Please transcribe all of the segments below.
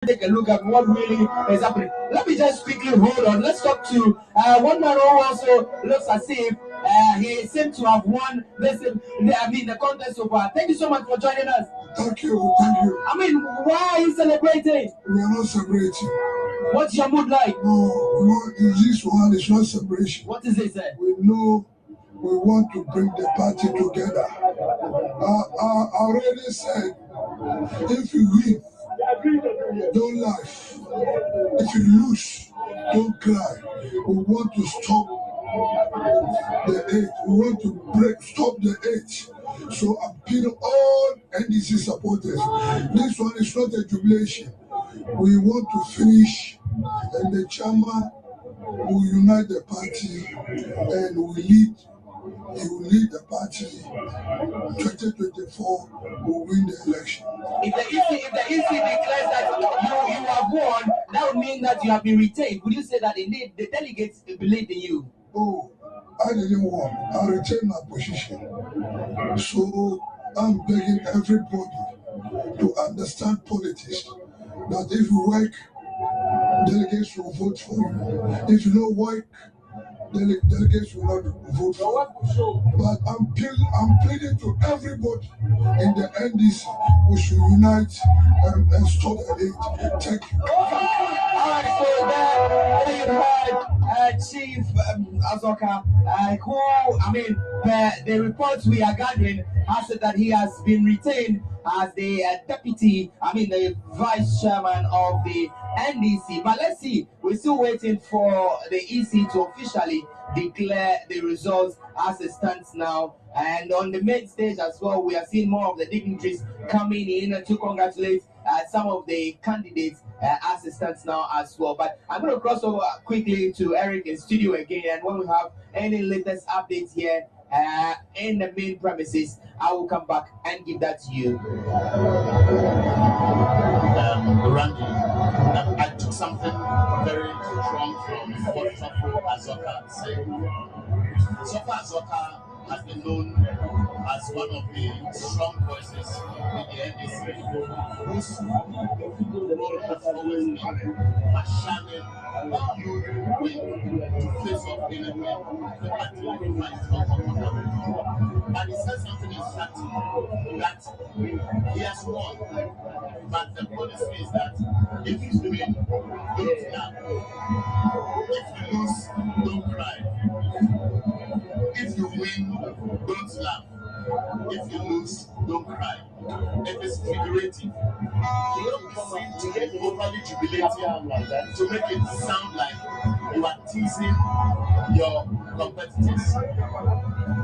take a look at what really is happening. Let me just quickly hold on. Let's talk to one man who also looks as if he seems to have won the contest so far. Thank you so much for joining us. Thank you, thank you. I mean, why are you celebrating? We are not celebrating. What's your mood like? No, this one is not celebration. What is it, sir? We know we want to bring the party together. I already said, if you win, don't laugh. If you lose, don't cry. We want to stop the hate. We want to stop the hate. So appeal all NDC supporters. This one is not a jubilation. We want to finish, and the chairman will unite the party and will lead. He will lead the party. 2024 will win the election. If the EC declares that you have won, that would mean that you have been retained. Would you say that indeed the delegates believe in you? Oh, I didn't win. I retained my position. So I'm begging everybody to understand politics. That if you work, delegates will vote for you. If you don't work, delegates will not vote for you. But I'm pleading to everybody in the NDC, we should unite and stop the hate. Thank you. Alright, so there you had Chief Azoka, the reports we are gathering has said that he has been retained as the the vice chairman of the NDC. But let's see, we're still waiting for the EC to officially declare the results as it stands now. And on the main stage as well, we are seeing more of the dignitaries coming in to congratulate some of the candidates as it stands now as well. But I'm going to cross over quickly to Eric in studio again, and when we have any latest updates here in the main premises, I will come back and give that to you. Randy, I took something very strong from what Sofo Azoka said. Sofo Azoka has been known as one of the strong voices in the NDC, whose role has always been marshalling a huge win to face off anything the party might not come. And he said something instructive that he has won, but the policy is that if you win, don't laugh. If you lose, don't cry. If you win, don't laugh. If you lose, don't cry. It is figurative. You don't be seen to be overly jubilating to make it sound like you are teasing your competitors.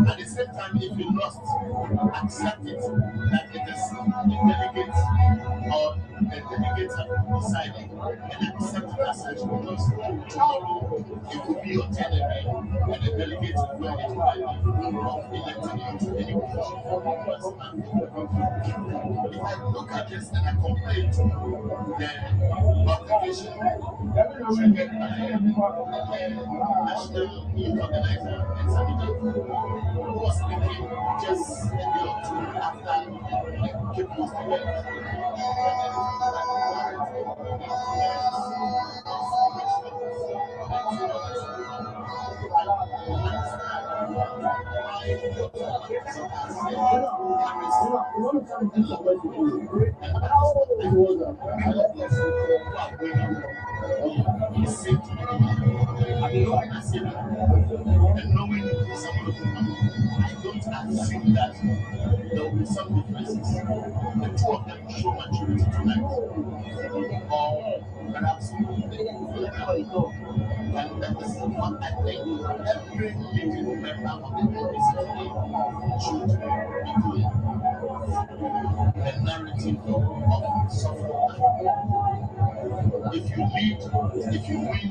At the same time, if you lost, accept it that it is the delegate or the delegates have decided and accept it as such, because tomorrow it will be your turn again and the delegates will go ahead of electing you to any position. If I look at this and I compare it to the application triggered by the National Youth Organizer and Sabina, who was speaking just a day or two after the Cape Coast event. And knowing some of them, I don't assume that there will be some differences. The two of them show maturity tonight, or perhaps and that is what I think every leading member of the NDC today should be doing. The narrative of suffering. If you lead, if you win,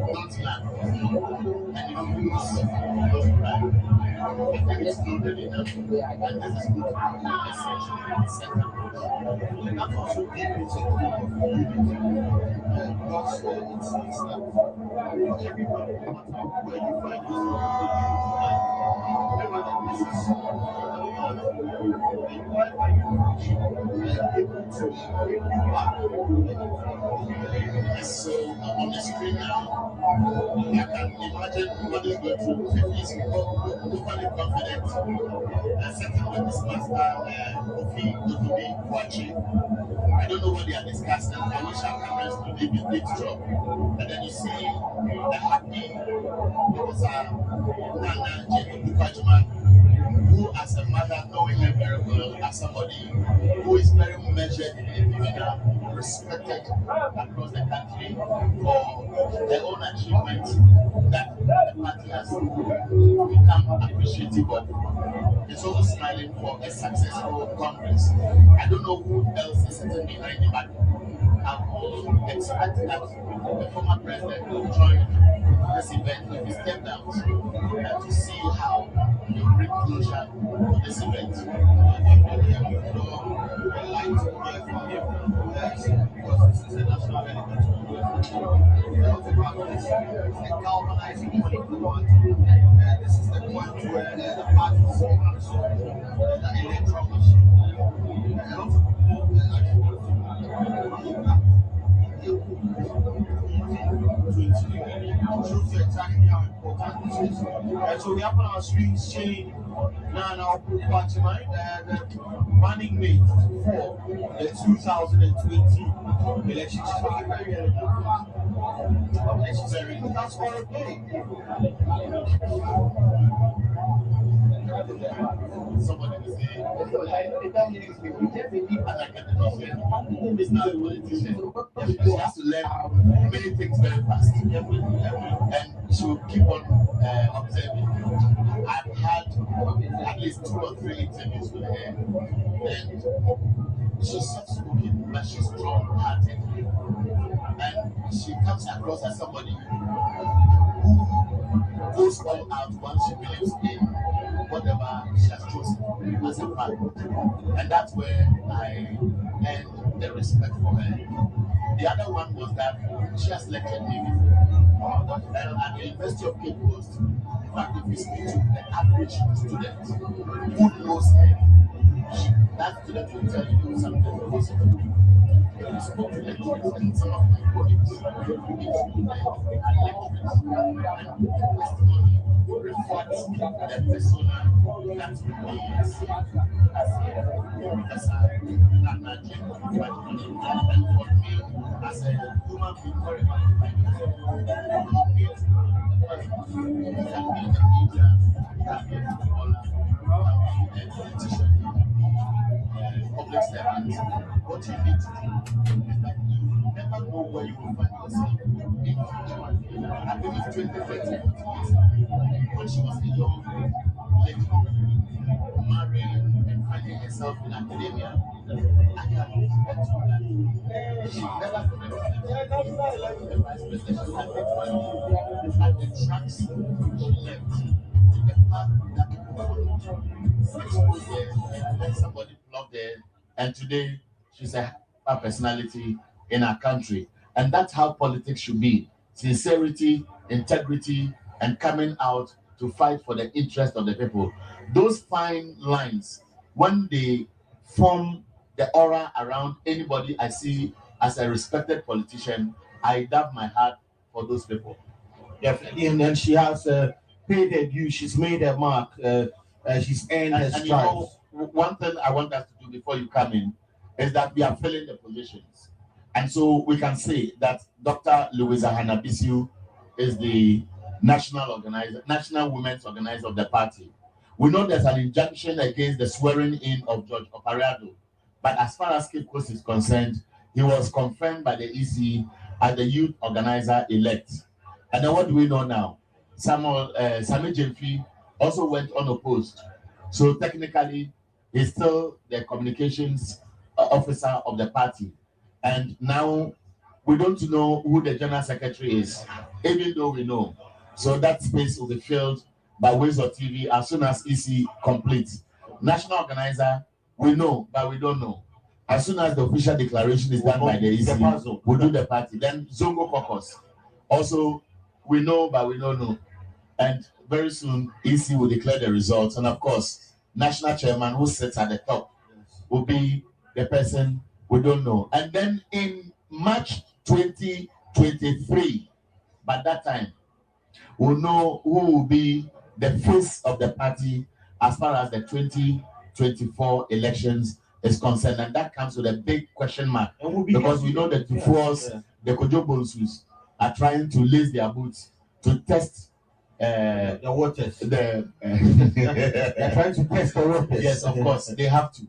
don't laugh. And if you lose, don't cry. I think it's loaded enough. And this is good message and second. And that's also deep into unity. Because is that everybody, no matter where you find yourself, everyone that is why are you able to bring you back? So on the screen now, I can imagine what is going through. He's overly confident. Second with his master, Kofi Dokubi, watching. I don't know what they are discussing. I wish our cameras could maybe a big drop. And then you see the happy Professor Nana Jacob Bukajman, who as a mother, knowing her very well, as somebody who is very measured in demeanor, respected across the country for their own achievements that the party has become appreciative of. It's also smiling for a successful Congress. I don't know who else is sitting behind him, but I would expect that the former president will join this event if he stepped out to see how you bring closure to this event. Because this is a national element. The galvanizing point we want. This is the point where the party is the electoral machine. A lot of people shows you exactly how important this is. So we have on our screens Shane Nana Party the running mate for the 2020 elections. She's looking very elegant. That's all okay. Somebody will say, it's not a politician. She has to learn many things very fast. And she will keep on observing. I've had at least 2 or 3 interviews with her. And she's soft-spoken, but she's strong-hearted. And she comes across as somebody who goes all out once she believes in whatever she has chosen as a fact. And that's where I earned the respect for her. The other one was that she has lectured me before. At the University of Cape Coast, in fact, if you speak to the average student who knows her, that student will tell you something positive. We spoke to lecturers and some of my colleagues. Reflects the persona that remains as a Nana Jacob. And for me, as a human being, very much public servants, what you need to do is that you never know where you will find yourself in future. I believe 2030, when she was a young lady, marrying and finding herself in academia, I can expect that she never forgot the vice president had at the tracks she left, the path that people followed. 6 years, and somebody plugged there, and today she's a personality in our country. And that's how politics should be: sincerity, integrity, and coming out to fight for the interest of the people. Those fine lines, when they form the aura around anybody I see as a respected politician, I dab my heart for those people. Definitely, and then she has paid her due. She's made her mark. She's earned her stripes. You know, one thing I want us to do before you come in is that we are filling the positions. And so we can say that Dr. Louisa Hannah-Bissell is the national women's organizer of the party. We know there's an injunction against the swearing in of George Oparado, but as far as Cape Coast is concerned, he was confirmed by the EC as the youth organizer elect. And then what do we know now? Sami Jemfi also went unopposed. So technically, he's still the communications officer of the party. And now we don't know who the general secretary is, even though we know. So that space will be filled by ways of TV as soon as EC completes. National organizer, we know, but we don't know. As soon as the official declaration is done by the EC, we'll do the party. Then Zongo caucus. Also, we know, but we don't know. And very soon, EC will declare the results. And of course, national chairman who sits at the top will be the person we don't know. And then in March 2023, by that time, we'll know who will be the face of the party as far as the 2024 elections is concerned. And that comes with a big question mark. Because we know that the Kojo Bonsus are trying to lace their boots to test the waters. They're trying to test the waters. Yes, of course, they have to.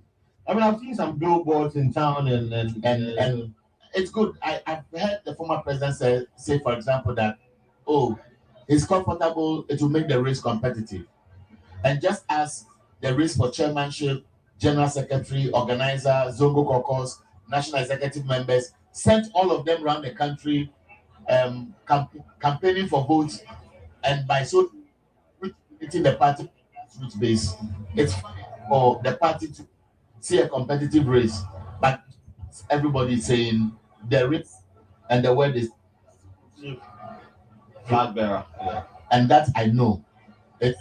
I mean, I've seen some billboards in town, and it's good. I've heard the former president say, for example, that it's comfortable. It will make the race competitive, and just as the race for chairmanship, general secretary, organizer, Zongo caucus, national executive members sent all of them around the country, campaigning for votes. And by so hitting the party base, it's for the party to see a competitive race. But everybody is saying the race and the word is flag bearer. Yeah. And that I know. It's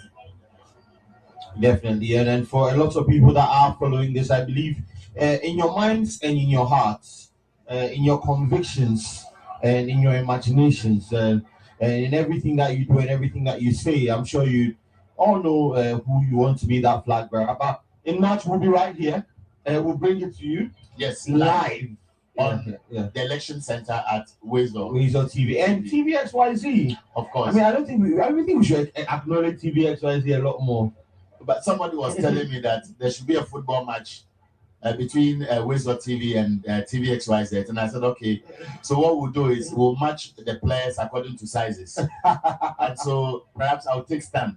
definitely. And then for a lot of people that are following this, I believe in your minds and in your hearts, in your convictions and in your imaginations, and in everything that you do and everything that you say, I'm sure you all know who you want to be that flag bearer. But in March, we'll be right here. We'll bring it to you. Yes, live on the election center at Weasel TV and TVXYZ. Of course. I mean, I think we should acknowledge TVXYZ a lot more. But somebody was telling me that there should be a football match between Weasel TV and TVXYZ, and I said, okay. So what we'll do is we'll match the players according to sizes, and so perhaps I'll take stand.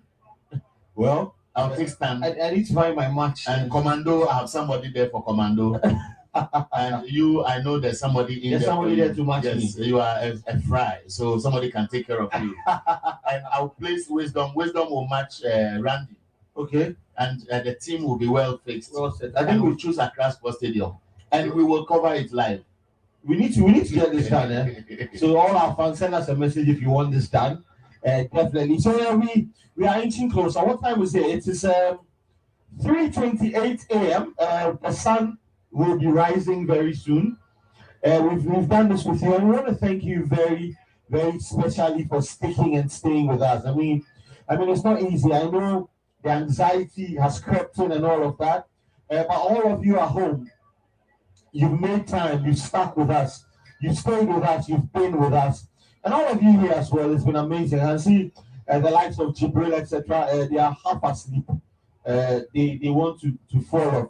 Well, I'll take stand. I need to find my match. And Commando, I have somebody there for Commando. And you, I know there's somebody in there. Somebody there to match me. Yes, you are a fry, so somebody can take care of you. And I'll place Wisdom. Wisdom will match Randy. Okay. And the team will be well fixed. Well said. I think we'll choose Accra Sports Stadium, and we will cover it live. We need to get this done. So all our fans, send us a message if you want this done. Definitely. So we are inching closer. What time is it? It is 3:28 a.m. The sun will be rising very soon. We've done this with you, and we want to thank you very, very specially for sticking and staying with us. I mean, it's not easy. I know the anxiety has crept in and all of that, but all of you at home, you've made time, you've stuck with us, you've stayed with us, you've been with us, and all of you here as well. It's been amazing. And see the likes of Jibril, etc. They are half asleep. They want to fall off.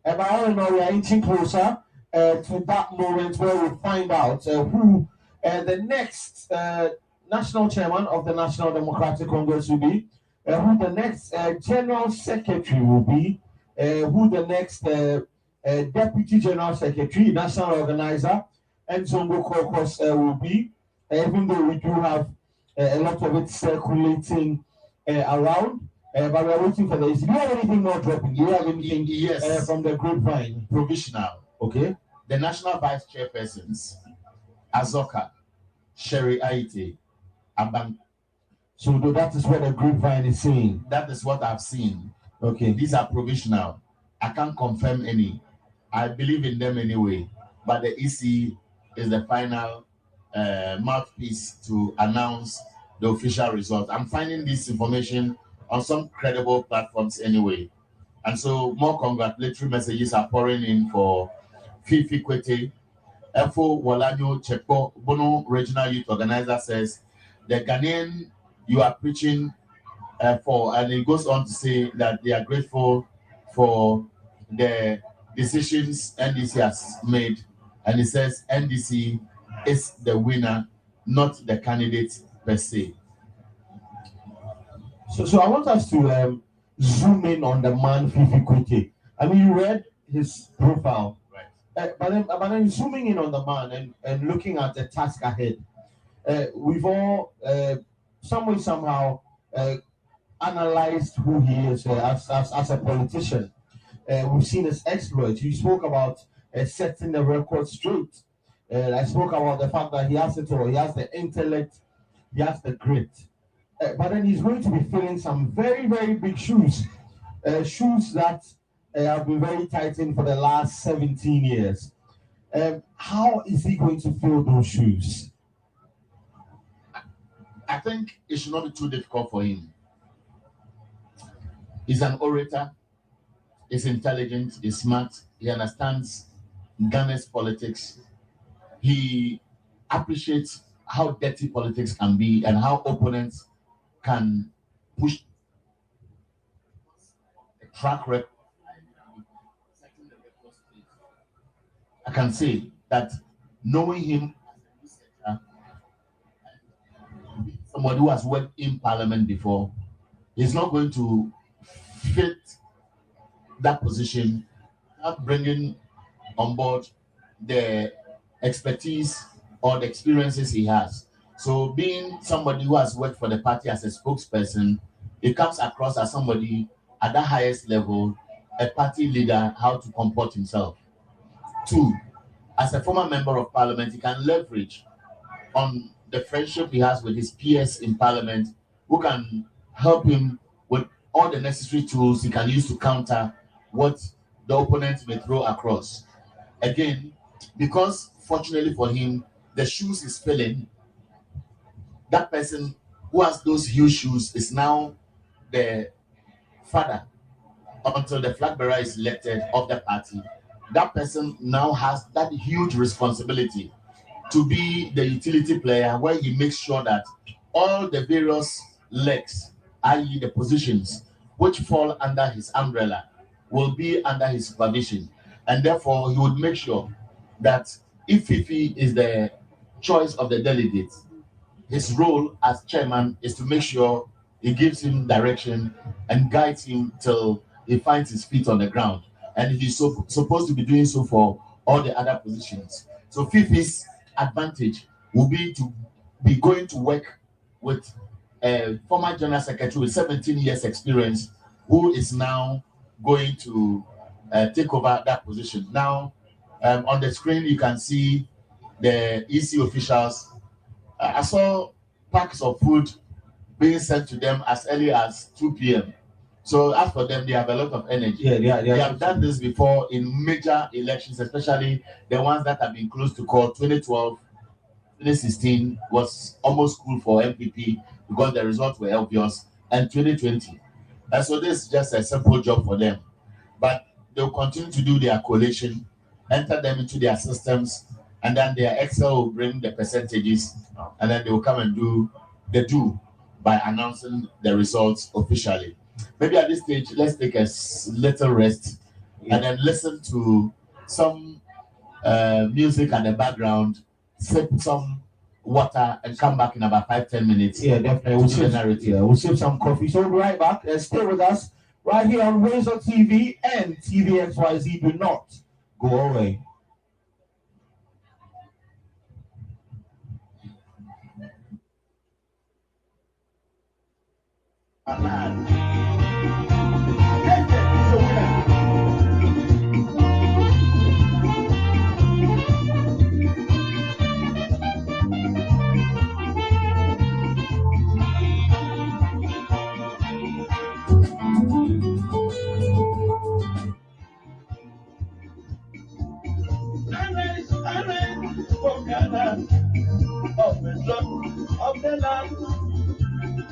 But all in all, we are inching closer to that moment where we'll find out who the next national chairman of the National Democratic Congress will be, who the next general secretary will be, who the next deputy general secretary, national organizer, and Zongo caucus will be. Even though we do have a lot of it circulating around, but we are waiting for this. Do you have anything more dropping? Do you have anything from the grapevine? Provisional. Okay. The national vice chairpersons, Azoka, Sherry Aite, Abang. So that is what the grapevine is saying. That is what I've seen. Okay. These are provisional. I can't confirm any. I believe in them anyway. But the EC is the final mouthpiece to announce the official result. I'm finding this information on some credible platforms anyway. And so more congratulatory messages are pouring in for Fifi Kwete. Efo Walanyo Chepo Bono Regional Youth Organizer says, the Ghanaian you are preaching for, and it goes on to say that they are grateful for the decisions NDC has made. And it says NDC is the winner, not the candidate per se. So I want us to zoom in on the man Fifi Kwete. I mean, you read his profile, right? But then zooming in on the man and looking at the task ahead, we've all somehow analyzed who he is as a politician. We've seen his exploits. You spoke about setting the record straight. I spoke about the fact that he has it all. He has the intellect, he has the grit. But then he's going to be filling some very, very big shoes. Shoes that have been very tightened for the last 17 years. How is he going to fill those shoes? I think it should not be too difficult for him. He's an orator, he's intelligent, he's smart, he understands Ghana's politics. He appreciates how dirty politics can be and how opponents can push a track record. I can say that knowing him as somebody who has worked in parliament before, he's not going to fit that position without bringing on board the expertise or the experiences he has. So being somebody who has worked for the party as a spokesperson, it comes across as somebody at the highest level, a party leader, how to comport himself. Two, as a former member of parliament, he can leverage on the friendship he has with his peers in parliament, who can help him with all the necessary tools he can use to counter what the opponent may throw across. Again, because fortunately for him, the shoes he's filling, that person who has those huge shoes is now the father until the flag bearer is elected of the party. That person now has that huge responsibility to be the utility player where he makes sure that all the various legs, i.e. the positions which fall under his umbrella, will be under his supervision. And therefore, he would make sure that if Fifi is the choice of the delegates, his role as chairman is to make sure he gives him direction and guides him till he finds his feet on the ground. And he's supposed to be doing so for all the other positions. So Fifi's advantage will be to be going to work with a former general secretary with 17 years experience, who is now going to take over that position. Now, on the screen, you can see the EC officials. I saw packs of food being sent to them as early as 2 p.m. So as for them, they have a lot of energy. Yeah, they have done this before in major elections, especially the ones that have been close to call. 2012, 2016 was almost cool for MPP because the results were obvious, and 2020. And so this is just a simple job for them. But they'll continue to do their collation, enter them into their systems, and then their Excel will bring the percentages, and then they will come and do the do by announcing the results officially. Maybe at this stage, let's take a little rest and then listen to some music at the background, sip some water, and come back in about 5-10 minutes. Yeah, definitely. We'll sip some coffee. So we'll be right back. Stay with us right here on Razor TV and TVXYZ. Do not go away. Of the drop of the land,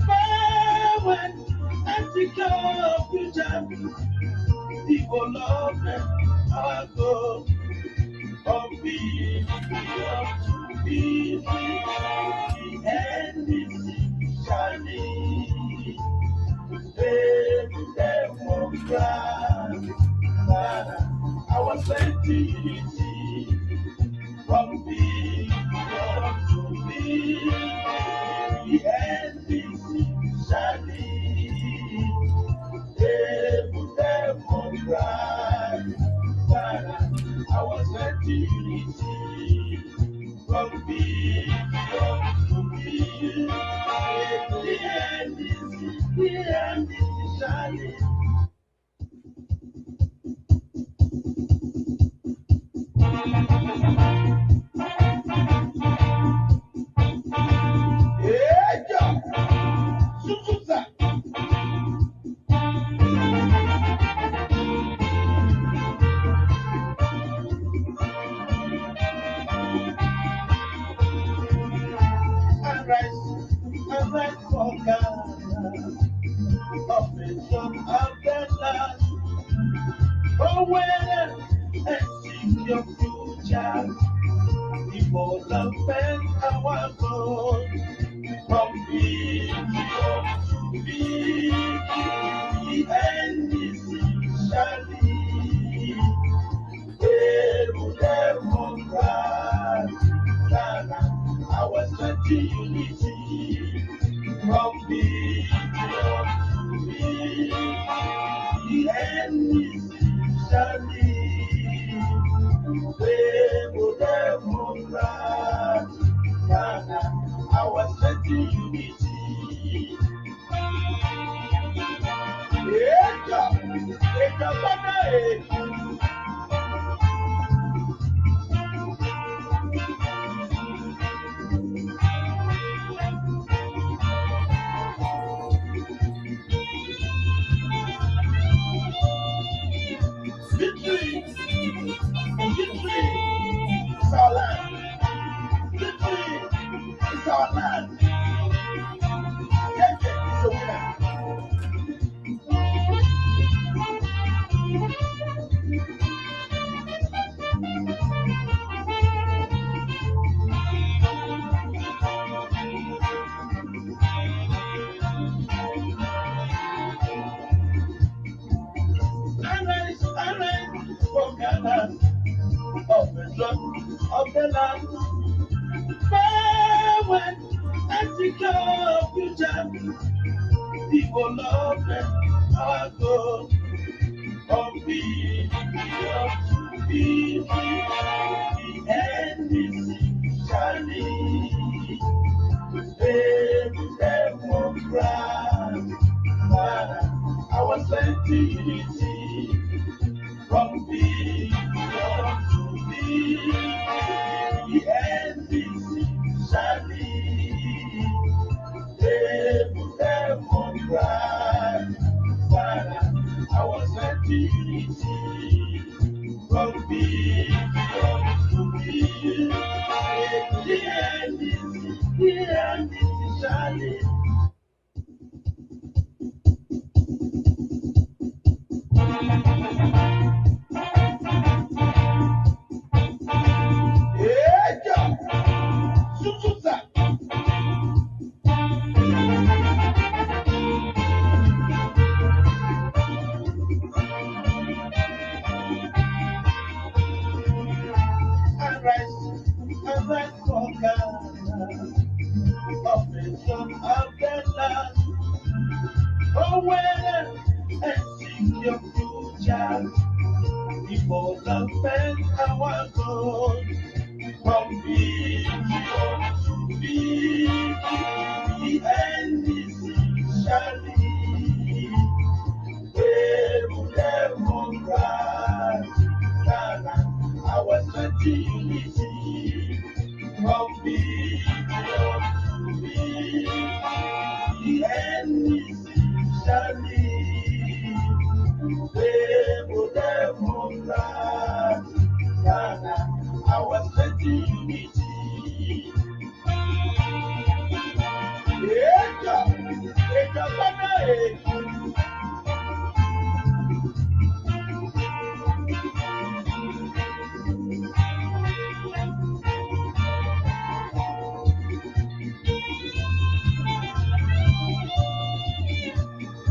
forward and secure future. People love them, I go from being to be and this shining. Them won't cry. I was plenty from being to be and this shining. Them won't cry. I was plenty from being to be the end is shining. for Ghana, salvation of the land. Oh, when and see your future, development our goal. From big to big, the NDC shall lead. Democrat, Ghana, our strength unity. From big to big, the NDC shall lead. Democrat, Ghana, our strength unity. Eja bana victory, victory is our land. Victory is our land. Yes, is a winner. Arise for Ghana, of the drug of the land. Forward and secure future, development our goal. From big to big, the NDC shall lead. Democrat, our strength unity. From big to big, the NDC shall lead. Democrat, our strength unity. From big to big, the NDC shall lead. Eja, sususa. Arise for Ghana, salvation of the land. Oh, when and see your future, development our goal. From big to big, the NDC shall lead. Democrat, Ghana, our strength unity. From big to big, the NDC shall lead. Democrat, Ghana, our strength unity. Eja bana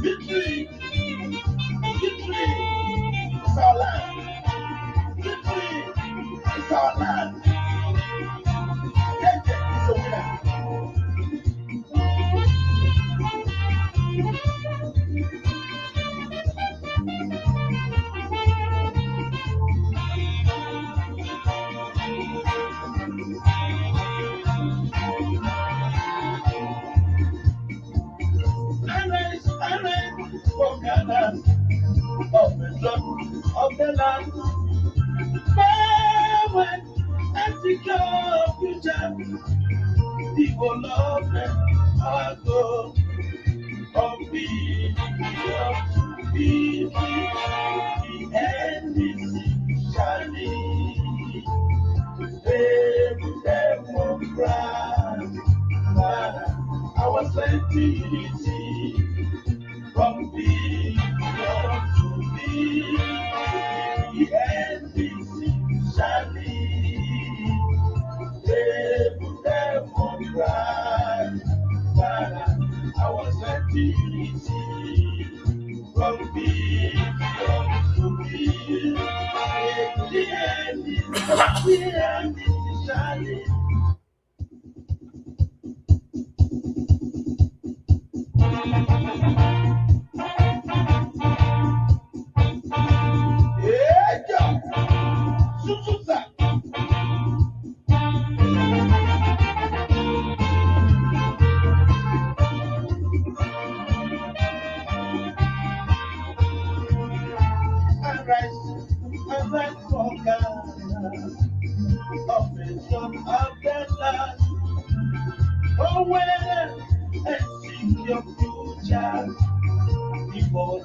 victory, victory is our land. Victory is our land. Yes, is a winner. Arise for Ghana, of the drug of the land. Forward and secure future, development our goal. From big to big, the NDC shall lead. Democrat, our was sent to unity from being to be the NDC shall lead. Able Democrat, I was sent to unity from being to be the NDC shall lead.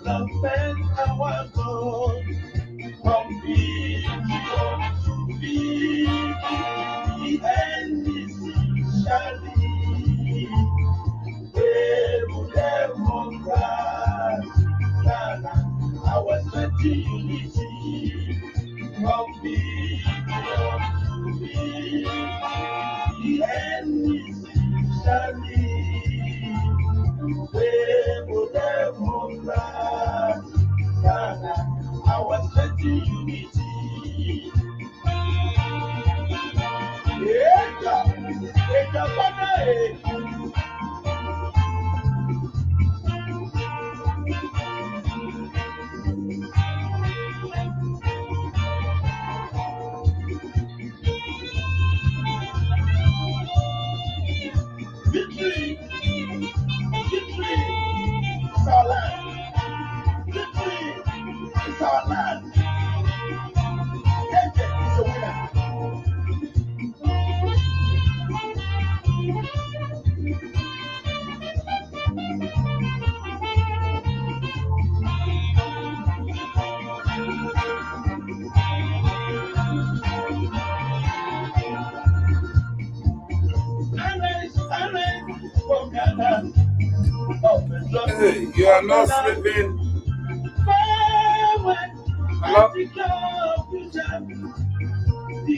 Development our goal from being to be the NDC shall lead. Able Democrat, Ghana, our sweaty unity from being to be the NDC shall lead. Able Democrat, Ghana, our sweaty unity. Victory! Victory! It's our land! Victory! It's our land! Keke is a winner! Hey, you are not sleeping. Hello?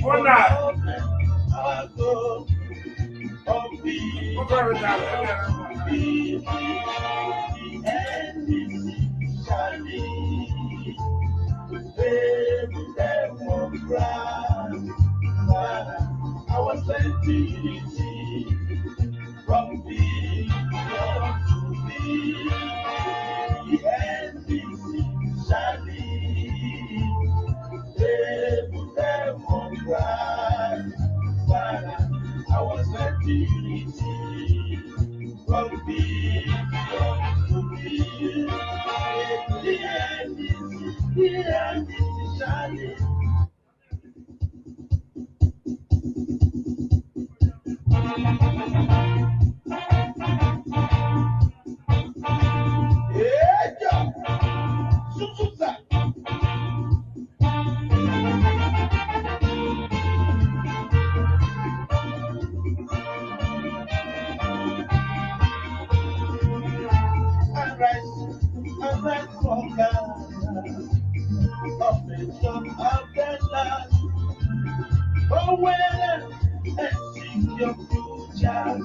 What now? I was sent to unity from being to be the NDC shall lead. Able Democrat, I was sent to unity from being to be the NDC shall lead. Your future,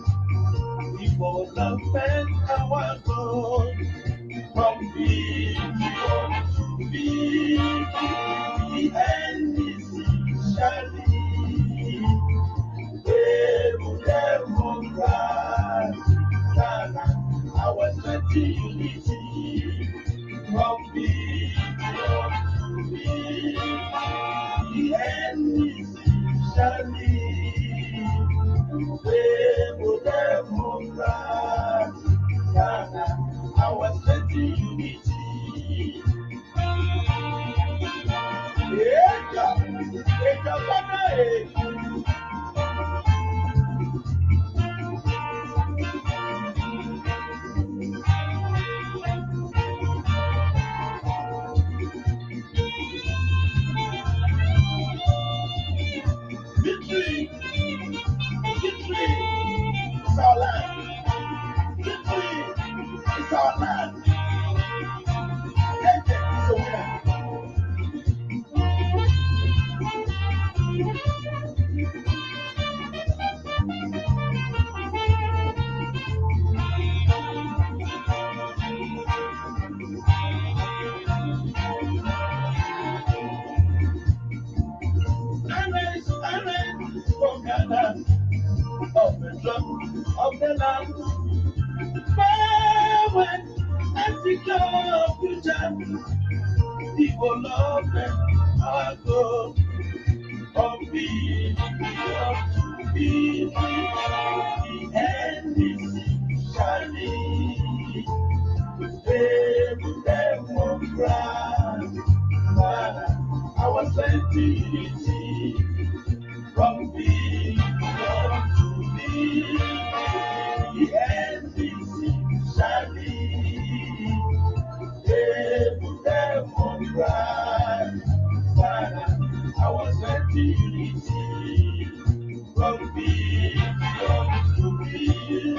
development, our goal from being to be the NDC shall lead. Able Democrat, Ghana, our sweaty unity from being to be the NDC shall lead. Able Democrat, Ghana, our sweaty unity. Victory! Victory! It's our land! of the land. Forward and secure future. Development, our goal. From being to be the NDC shining. Democrat, our sensitivity. From being to be the NDC shining. Democrat, our sensitivity. From being to be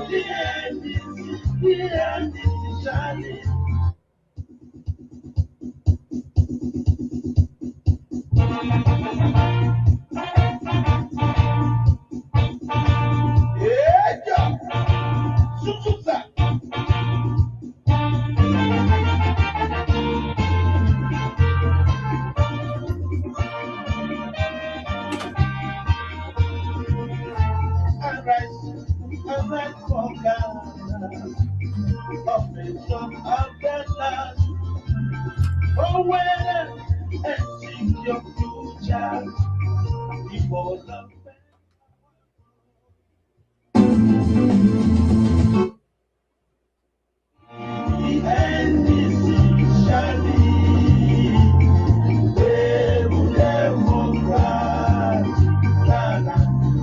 the NDC shining. Yeah, Suzuka. Alright, for God, of the son of the land. Oh, well, and see your future, people of the NDC shining. Democrat, Ghana,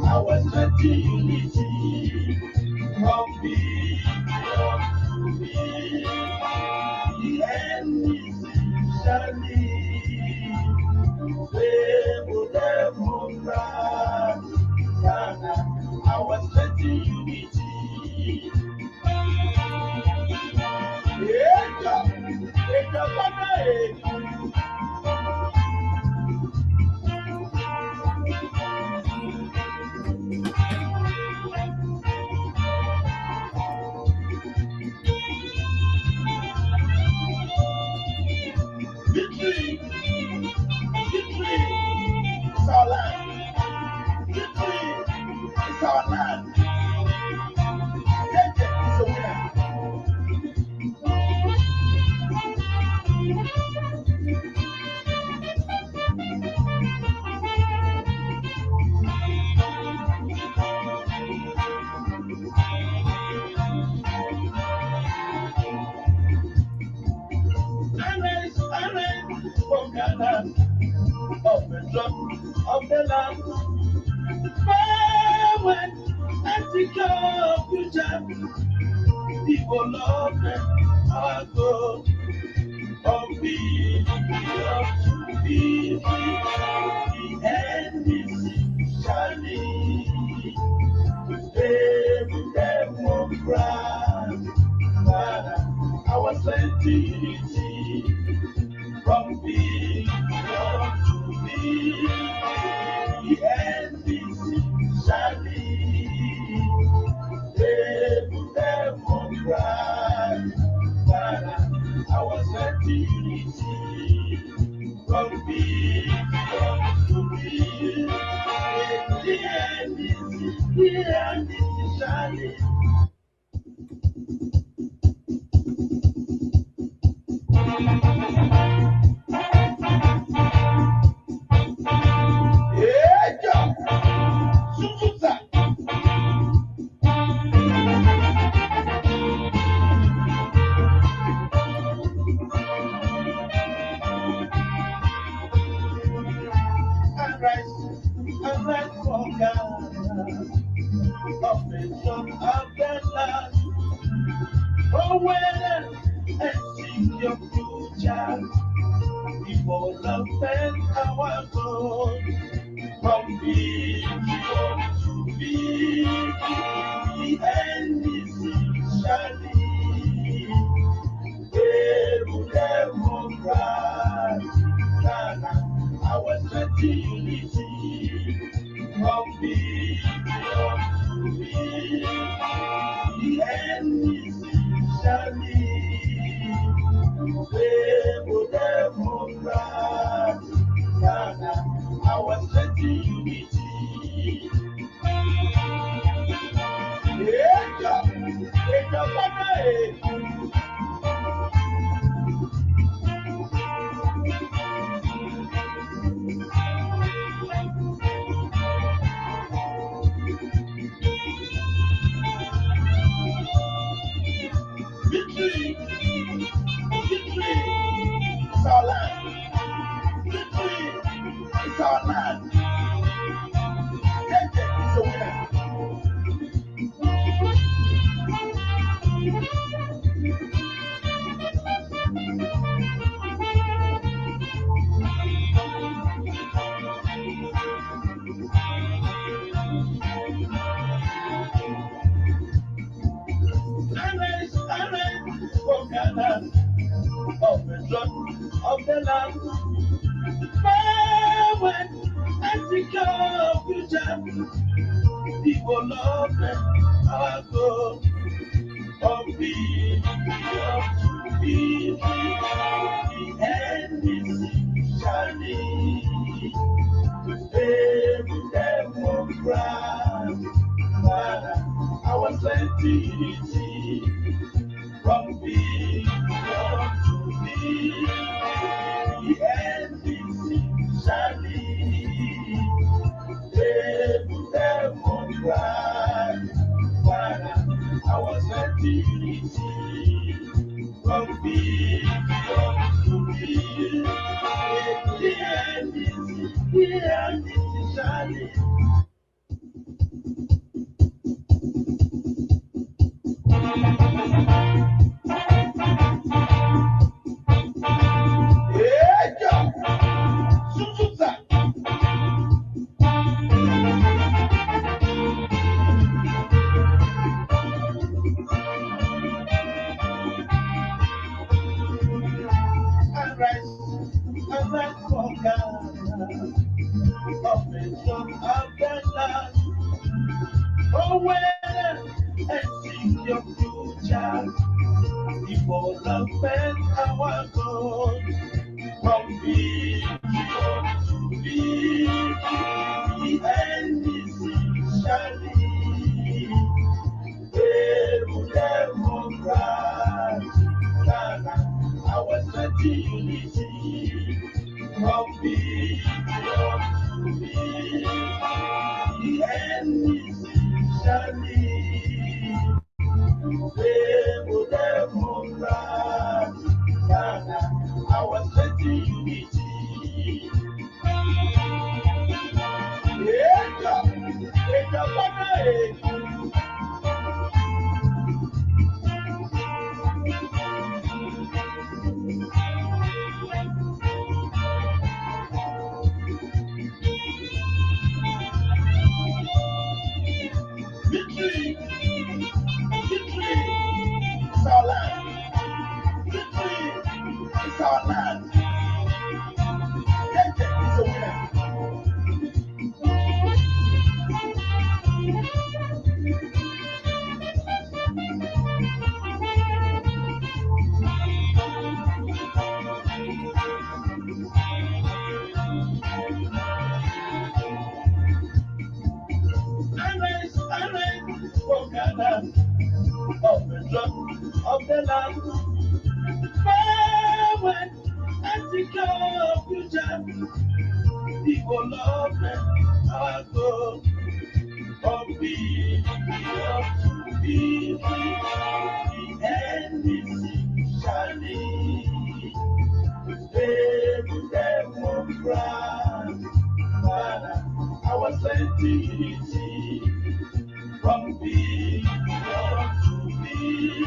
our unity. From being to be the NDC shining. Democrat, Ghana, our unity. Victory, victory, it's our land. Victory, it's our land. Take it, it's a winner. Alright, for Ghana, of the drop of the land. Forward and secure future. Development, our goal. From being to be the NDC shining. Democrat, our sensitivity. From being to be the NDC shining. Democrat, our sensitivity. From being to be the NDC shining. Yeah, Suzuka. Alright, for God, of the son of the land. Oh, well, and see your future. People love and our goal. From being to be the NDC shining. Democrat, Ghana, our unity. From being to be the NDC shining. Democrat, Ghana, our unity. People love them, our God, of being to be the end is shining. Every democrat, our sensitivity from being to be the end is shining. Every democrat, our sensitivity from being to be the end is shining. Yeah, Suzuka. Arise for God, of the son of the land. Oh, well, and see your future. People love men, our God, from being to be the end is shining. Democrat, our unity from being to be the end is shining. Democrat, our unity. Victory! Victory! It's our land! Victory! It's our land! Keke is a winner! Arise for Ghana of the drum of the land. Forward and secure future. People love them, our God. Of being to be the end is shining. Every democrat, our sensitivity from being to be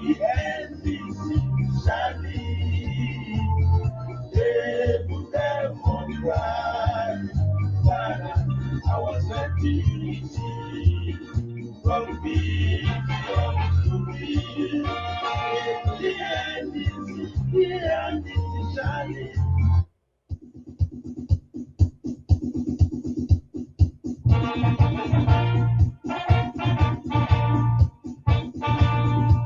the end is shining. Every democrat, our sensitivity from being to be the end is shining.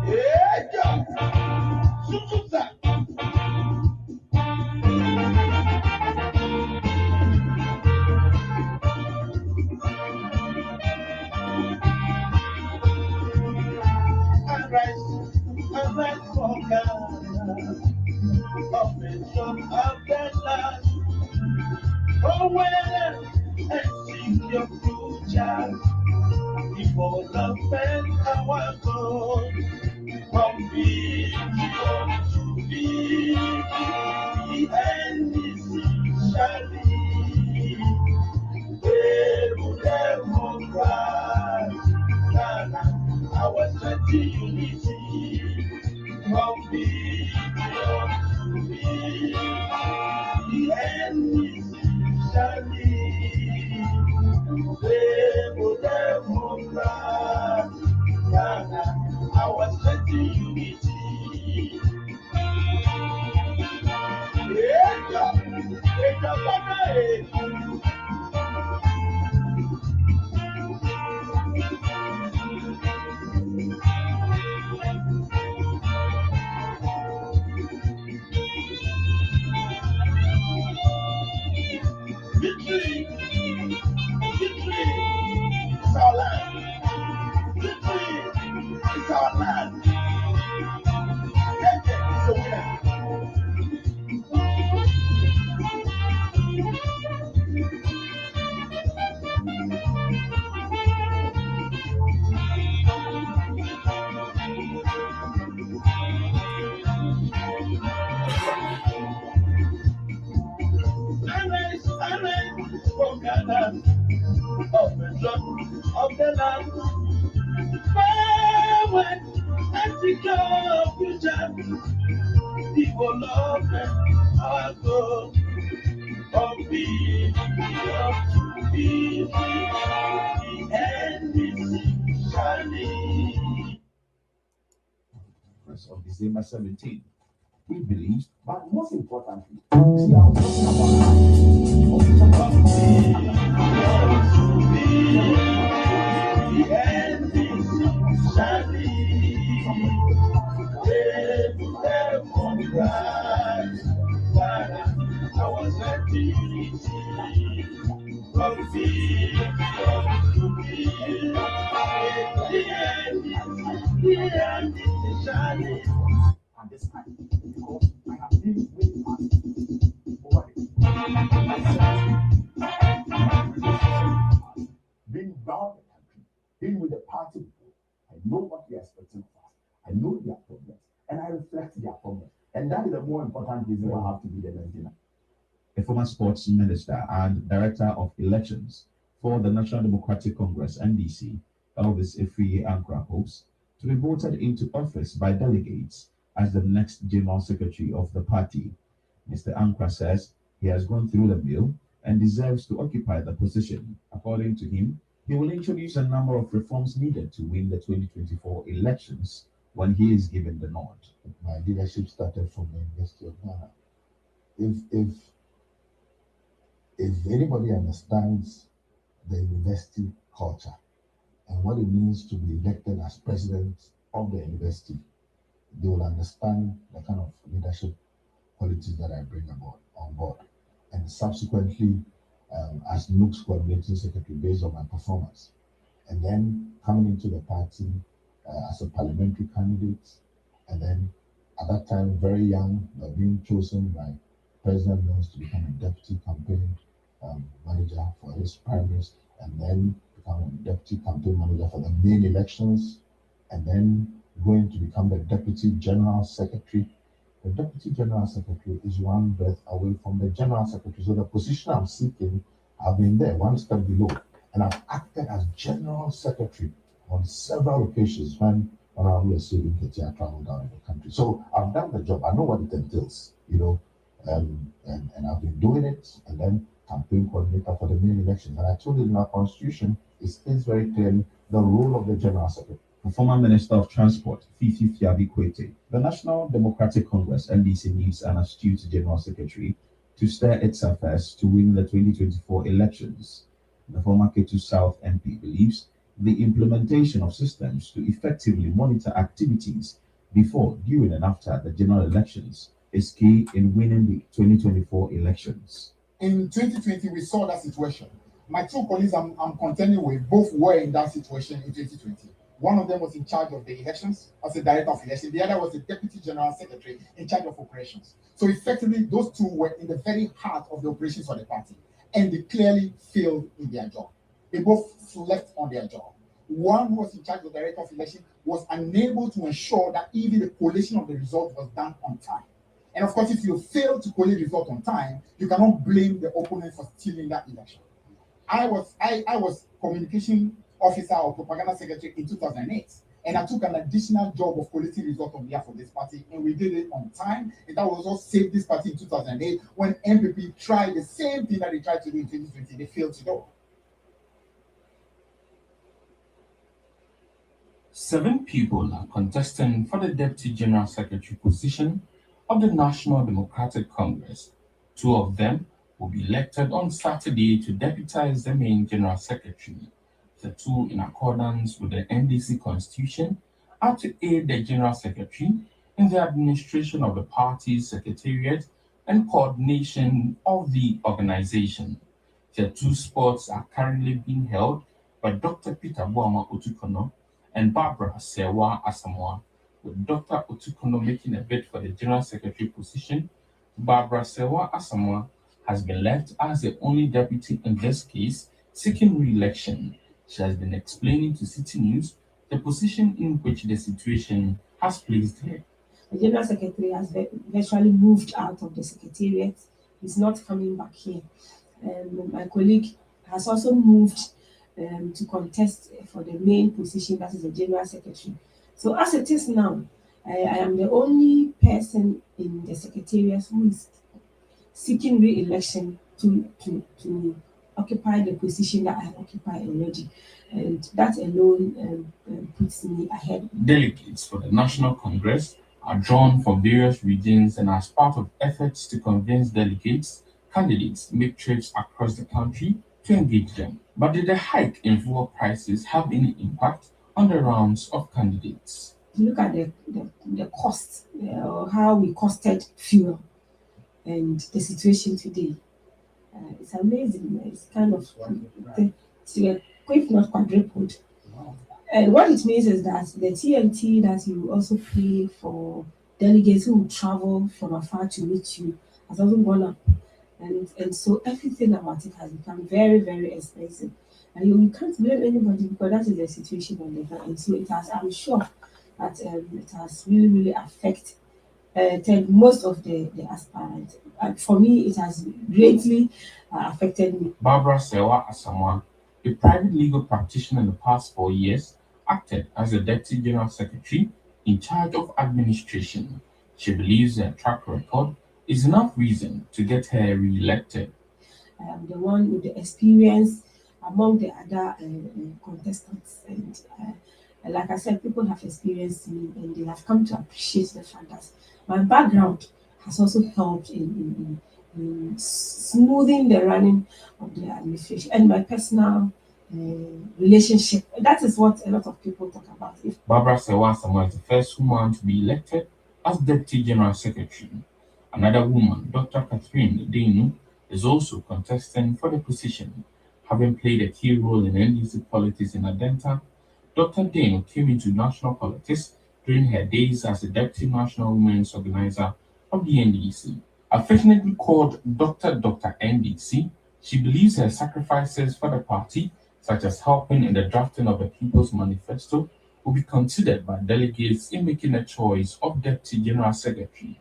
Yeah, Suzuka. Arise for God, of the son of the land. Oh, well, and see your future. People love men, our God, from being to be the end is shining. Democrat, our unity from being to be the end is shining. Democrat, our unity. of the land. Forward and secure future, development, our goal of peace, the NDC shining. Of December 17th. We believe, but most importantly, we are talking about at this time, because I have been with the party over been around the country, been with the party before. I know what they are expecting of us. I know their problems, and I reflect their problems. And that is the more important reason why I have to be the Nigerian. A former sports minister and director of elections for the National Democratic Congress, NDC, Elvis Efie Ankra hopes to be voted into office by delegates as the next general secretary of the party. Mr. Ankra says he has gone through the mill and deserves to occupy the position. According to him, he will introduce a number of reforms needed to win the 2024 elections when he is given the nod. My leadership started from the University of Ghana. If anybody understands the university culture and what it means to be elected as president of the university, they will understand the kind of leadership qualities that I bring on board. And subsequently, as NUC's coordinating secretary based on my performance. And then coming into the party as a parliamentary candidate, and then at that time, very young, being chosen by President Mills to become a deputy campaign manager for his primaries, and then become a deputy campaign manager for the main elections, and then going to become the deputy general secretary. The deputy general secretary is one breath away from the general secretary. So the position I'm seeking, I've been there one step below, and I've acted as general secretary on several occasions when Honorable Yasiru Ketia traveled down in the country. So I've done the job. I know what it entails, and I've been doing it, and then campaign coordinator for the main elections. And I told you in our constitution, it states very clearly the role of the general secretary. The former Minister of Transport, Fifi Fiabi Kwete, the National Democratic Congress, NDC, needs an astute General Secretary to steer its affairs to win the 2024 elections. The former Ketu South MP believes the implementation of systems to effectively monitor activities before, during, and after the general elections is key in winning the 2024 elections. In 2020, we saw that situation. My two colleagues I'm contending with both were in that situation in 2020. One of them was in charge of the elections as the director of elections. The other was the deputy general secretary in charge of operations. So effectively, those two were in the very heart of the operations of the party, and they clearly failed in their job. They both slept on their job. One who was in charge of the director of elections was unable to ensure that even the collation of the result was done on time. And of course, if you fail to collate the result on time, you cannot blame the opponent for stealing that election. I was communication officer or propaganda secretary in 2008, and I took an additional job of collating results on behalf of this party, and we did it on time. And that was what saved this party in 2008 when MPP tried the same thing that they tried to do in 2020. They failed to do. 7 people are contesting for the Deputy General Secretary position of the National Democratic Congress. 2 of them will be elected on Saturday to deputize the main General Secretary. The 2, in accordance with the NDC Constitution, are to aid the General Secretary in the administration of the party's secretariat and coordination of the organization. The 2 spots are currently being held by Dr. Peter Boama Otukono and Barbara Sewa Asamoah, with Dr. Otukono making a bid for the General Secretary position. Barbara Sewa Asamoah has been left as the only deputy in this case, seeking re-election. She has been explaining to City News the position in which the situation has placed her. The General Secretary has virtually moved out of the Secretariat. He's not coming back here. My colleague has also moved to contest for the main position, that is the General Secretary. So as it is now, I am the only person in the Secretariat who is seeking re-election to occupy the position that I occupy already. And that alone puts me ahead. Delegates for the National Congress are drawn from various regions, and as part of efforts to convince delegates, candidates make trips across the country to engage them. But did the hike in fuel prices have any impact on the rounds of candidates? Look at the cost, how we costed fuel, and the situation today. It's amazing. It's kind of if not quadrupled. And what it means is that the TNT that you also pay for delegates who will travel from afar to meet you has also gone up. And so everything about it has become very, very expensive. And you can't blame anybody because that is the situation on the ground. And so it has, I'm sure that it has really, really affected most of the aspirants. For me, it has greatly affected me. Barbara Sewa Asamoah, a private legal practitioner in the past 4 years, acted as the Deputy General Secretary in charge of administration. She believes her track record is enough reason to get her re-elected. I am the one with the experience among the other contestants. And like I said, people have experienced me and they have come to appreciate the fact that my background has also helped in smoothing the running of the administration and my personal relationship. That is what a lot of people talk about. Barbara Sewa Asamoah is the first woman to be elected as Deputy General Secretary. Another woman, Dr. Catherine Denu, is also contesting for the position. Having played a key role in NDC politics in Adenta, Dr. Denu came into national politics during her days as the Deputy National Women's Organizer of the NDC. Affectionately called Dr. NDC, she believes her sacrifices for the party, such as helping in the drafting of the People's Manifesto, will be considered by delegates in making a choice of Deputy General Secretary.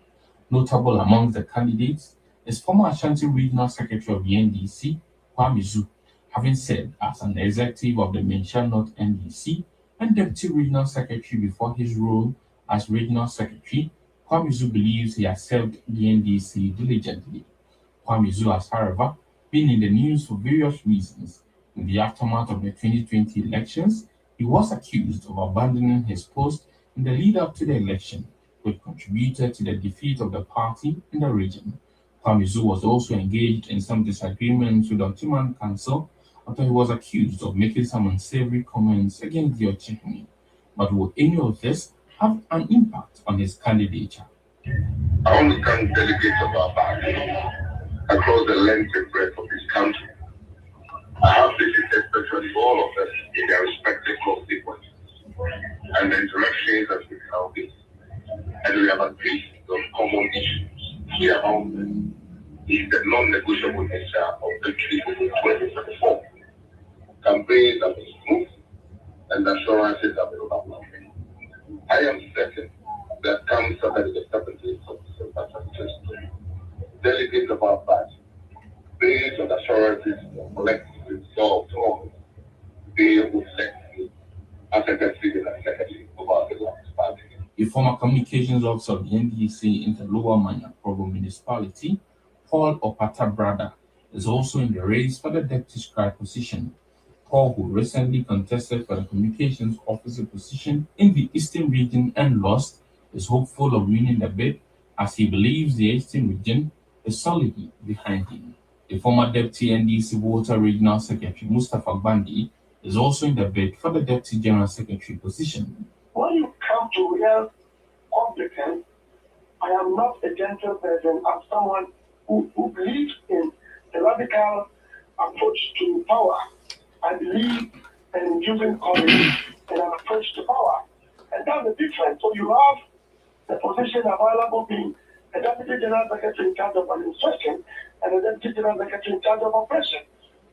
Notable among the candidates is former Ashanti Regional Secretary of the NDC, Kwame Zu, having served as an executive of the Mensah North NDC and Deputy Regional Secretary before his role as Regional Secretary. Kwame Zu believes he has served the NDC diligently. Kwame Zu has, however, been in the news for various reasons. In the aftermath of the 2020 elections, he was accused of abandoning his post in the lead-up to the election, which contributed to the defeat of the party in the region. Kwame Zu was also engaged in some disagreements with the Ottoman Council after he was accused of making some unsavory comments against the Ochihuni. But will any of this have an impact on his candidature? I want to thank delegates of our party across the length and breadth of this country. I have visited virtually all of them in their respective constituencies, and the interactions have been healthy, and we have agreed on common issues. Here among them is the non-negotiable nature of victory in 2024. Campaigns have been smooth, and assurances have been overwhelming. I am certain that come Saturday the 17th of December 2022, delegates of our party, based on assurances collectively resolved on, they will select me as Secretary of our party. A former communications officer of the NDC in the Lower Manya Provo municipality, Paul Opata Brada, is also in the race for the deputy scribe position. Paul, who recently contested for the communications officer position in the Eastern region and lost, is hopeful of winning the bid as he believes the Eastern region is solidly behind him. The former deputy NDC Water Regional Secretary Mustafa Bandi is also in the bid for the deputy general secretary position. When you come to real competence, I am not a gentle person. I'm someone who believes in a radical approach to power. I believe in using courage and an approach to power. And that's the difference. So you have the position available being a deputy general secretary in charge of administration and a deputy general secretary in charge of operation.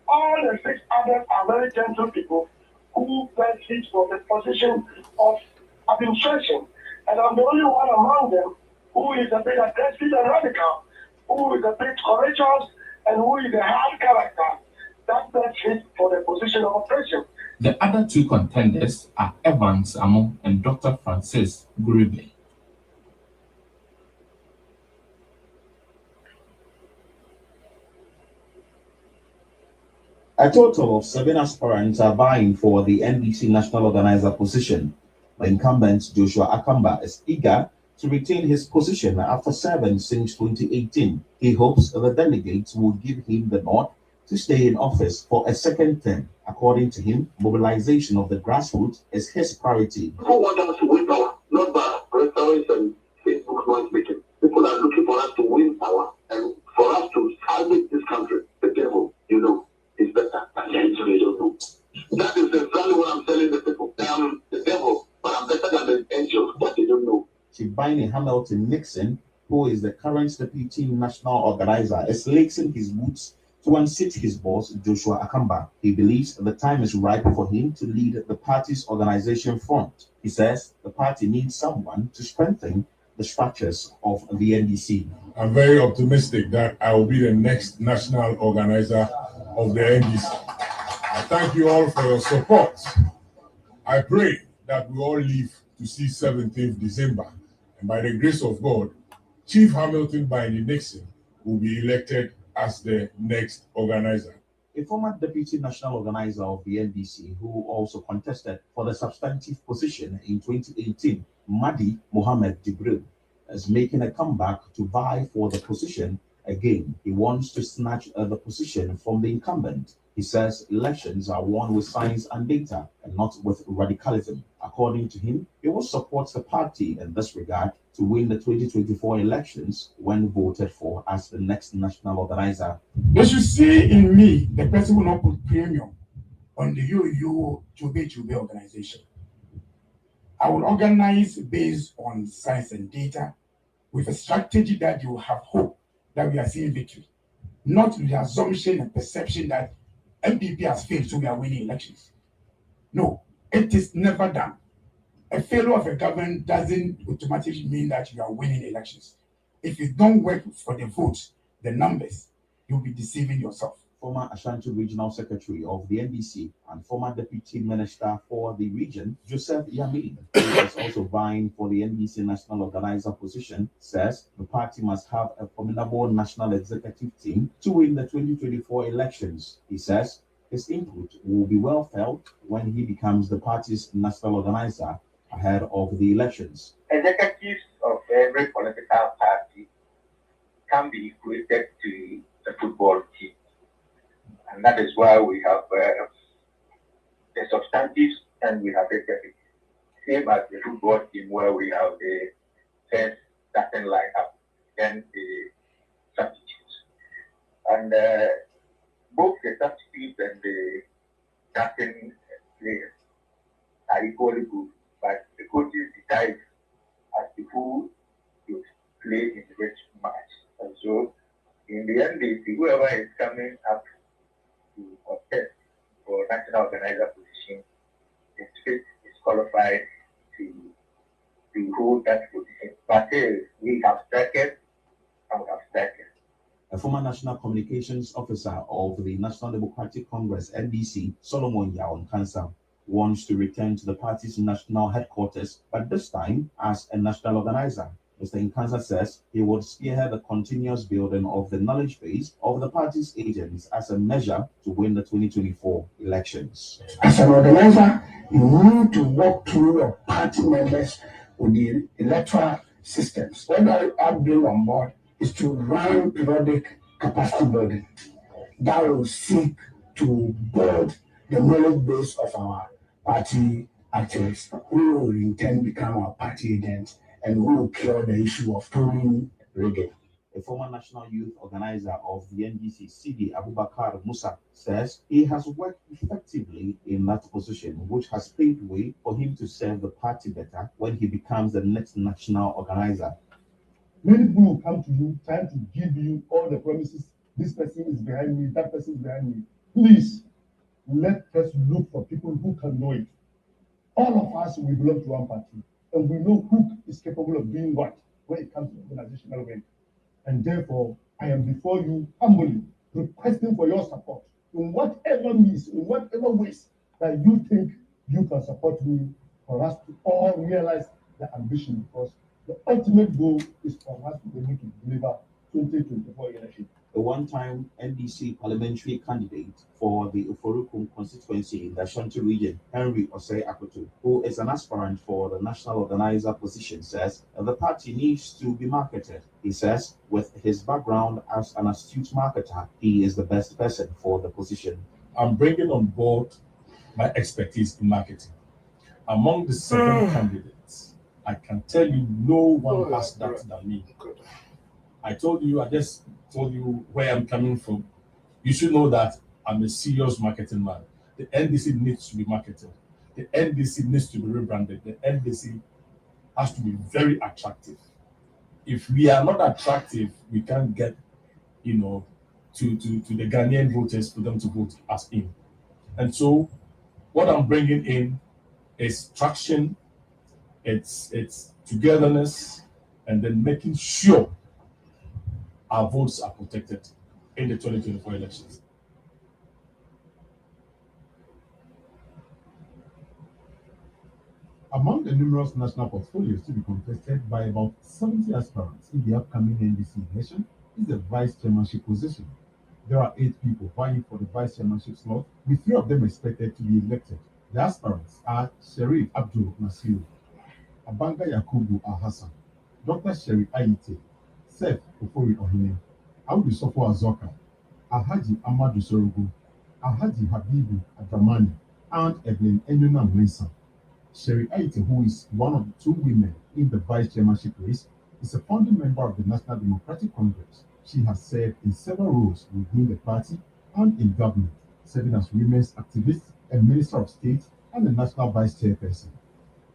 All the 6 others are very gentle people who benefit from the position of administration. And I'm the only one among them who is a bit aggressive and radical, who is a bit courageous, and who is a hard character. That's not fit for the position of president. The other two contenders are Evans Amo and Dr. Francis Guribe. A total of 7 aspirants are vying for the NDC National Organizer position. The incumbent Joshua Akamba is eager to retain his position after serving since 2018. He hopes the delegates will give him the nod to stay in office for a second term. According to him, mobilization of the grassroots is his priority. People want us to win power, not by restaurants and Facebook noise making. People are looking for us to win power and for us to salvage this country. The devil, is better than the angel they don't know. That is exactly what I'm telling the people. I am the devil, but I'm better than the angel that they don't know. Shibani Hamilton Nixon, who is the current deputy national organizer, is lacing his boots to unseat his boss, Joshua Akamba. He believes the time is ripe for him to lead the party's organization front. He says the party needs someone to strengthen the structures of the NDC. I'm very optimistic that I will be the next national organizer of the NDC. I thank you all for your support. I pray that we all live to see 17th December, and by the grace of God, Chief Hamilton Baini Nixon will be elected as the next organizer. A former deputy national organizer of the NDC, who also contested for the substantive position in 2018, Mahdi Mohammed Jibril, is making a comeback to vie for the position again. He wants to snatch the position from the incumbent. He says elections are won with science and data and not with radicalism. According to him, he will support the party in this regard to win the 2024 elections when voted for as the next national organizer. They should see in me the person who will not put premium on the Chube organization. I will organize based on science and data with a strategy that you have hope that we are seeing victory, not the assumption and perception that MPP has failed, so we are winning elections. No, it is never done. A failure of a government doesn't automatically mean that you are winning elections. If you don't work for the votes, the numbers, you'll be deceiving yourself. Former Ashanti Regional Secretary of the NDC and former Deputy Minister for the region, Joseph Yamin, who is also vying for the NDC National Organizer position, says the party must have a formidable national executive team to win the 2024 elections. He says his input will be well felt when he becomes the party's national organizer ahead of the elections. Executives of every political party can be equated to a football team. And that is why we have the substantives and we have the executives. Same as the football team where we have the first starting lineup, then the substitutes. And both the substitutes and the starting players are equally good, but the coaches decide as to who to play in which match. And so in the end, whoever is coming up to contest for national organizer position is fit, is qualified to hold that position. But we have strikers and we have strikers. A former National Communications Officer of the National Democratic Congress, NDC, Solomon Yaon Kansa, wants to return to the party's national headquarters, but this time as a national organizer. Mr. Nkansa says he would spearhead the continuous building of the knowledge base of the party's agents as a measure to win the 2024 elections. As an organizer, you need to walk through your party members with the electoral systems. What I bring on board is to run periodic capacity building that will seek to build the knowledge base of our party activists who will in turn become our party agents and who will cure the issue of polling rigging. A former national youth organizer of the NDC, Sidi Abubakar Musa, says he has worked effectively in that position, which has paved way for him to serve the party better when he becomes the next national organizer. Many people will come to you trying to give you all the promises. This person is behind me, that person is behind me. Please, let us look for people who can know it. All of us, we belong to one party, and we know who is capable of doing what when it comes to organizational work. And therefore, I am before you humbly requesting for your support in whatever means, in whatever ways that you think you can support me for us to all realize the ambition, because the ultimate goal is for us to be able to deliver 2024 election. A one-time NDC parliamentary candidate for the Uforukum constituency in the Ashanti region, Henry Osei Akoto, who is an aspirant for the national organizer position, says the party needs to be marketed. He says with his background as an astute marketer, he is the best person for the position. I'm bringing on board my expertise in marketing. Among the 7 candidates, I can tell you no one has that than me. I just told you where I'm coming from. You should know that I'm a serious marketing man. The NDC needs to be marketed. The NDC needs to be rebranded. The NDC has to be very attractive. If we are not attractive, we can't get, to the Ghanaian voters for them to vote us in. And so what I'm bringing in is traction, it's togetherness, and then making sure our votes are protected in the 2024 elections. Among the numerous national portfolios to be contested by about 70 aspirants in the upcoming NDC election is the vice chairmanship position. There are 8 people vying for the vice chairmanship slot, with 3 of them expected to be elected. The aspirants are Sharif Abdul Nasiru, Abanga Yakubu Al-Hassan, Dr. Sherry Aite, Seth Ofori Ohine, Audu Sofo Azoka, Alhaji Amadou Sorogo, Alhaji Habibu Adramani, and Evelyn Enyona Mensah. Sherry Aite, who is one of the 2 women in the vice chairmanship race, is a founding member of the National Democratic Congress. She has served in several roles within the party and in government, serving as women's activist, a minister of state, and a national vice chairperson.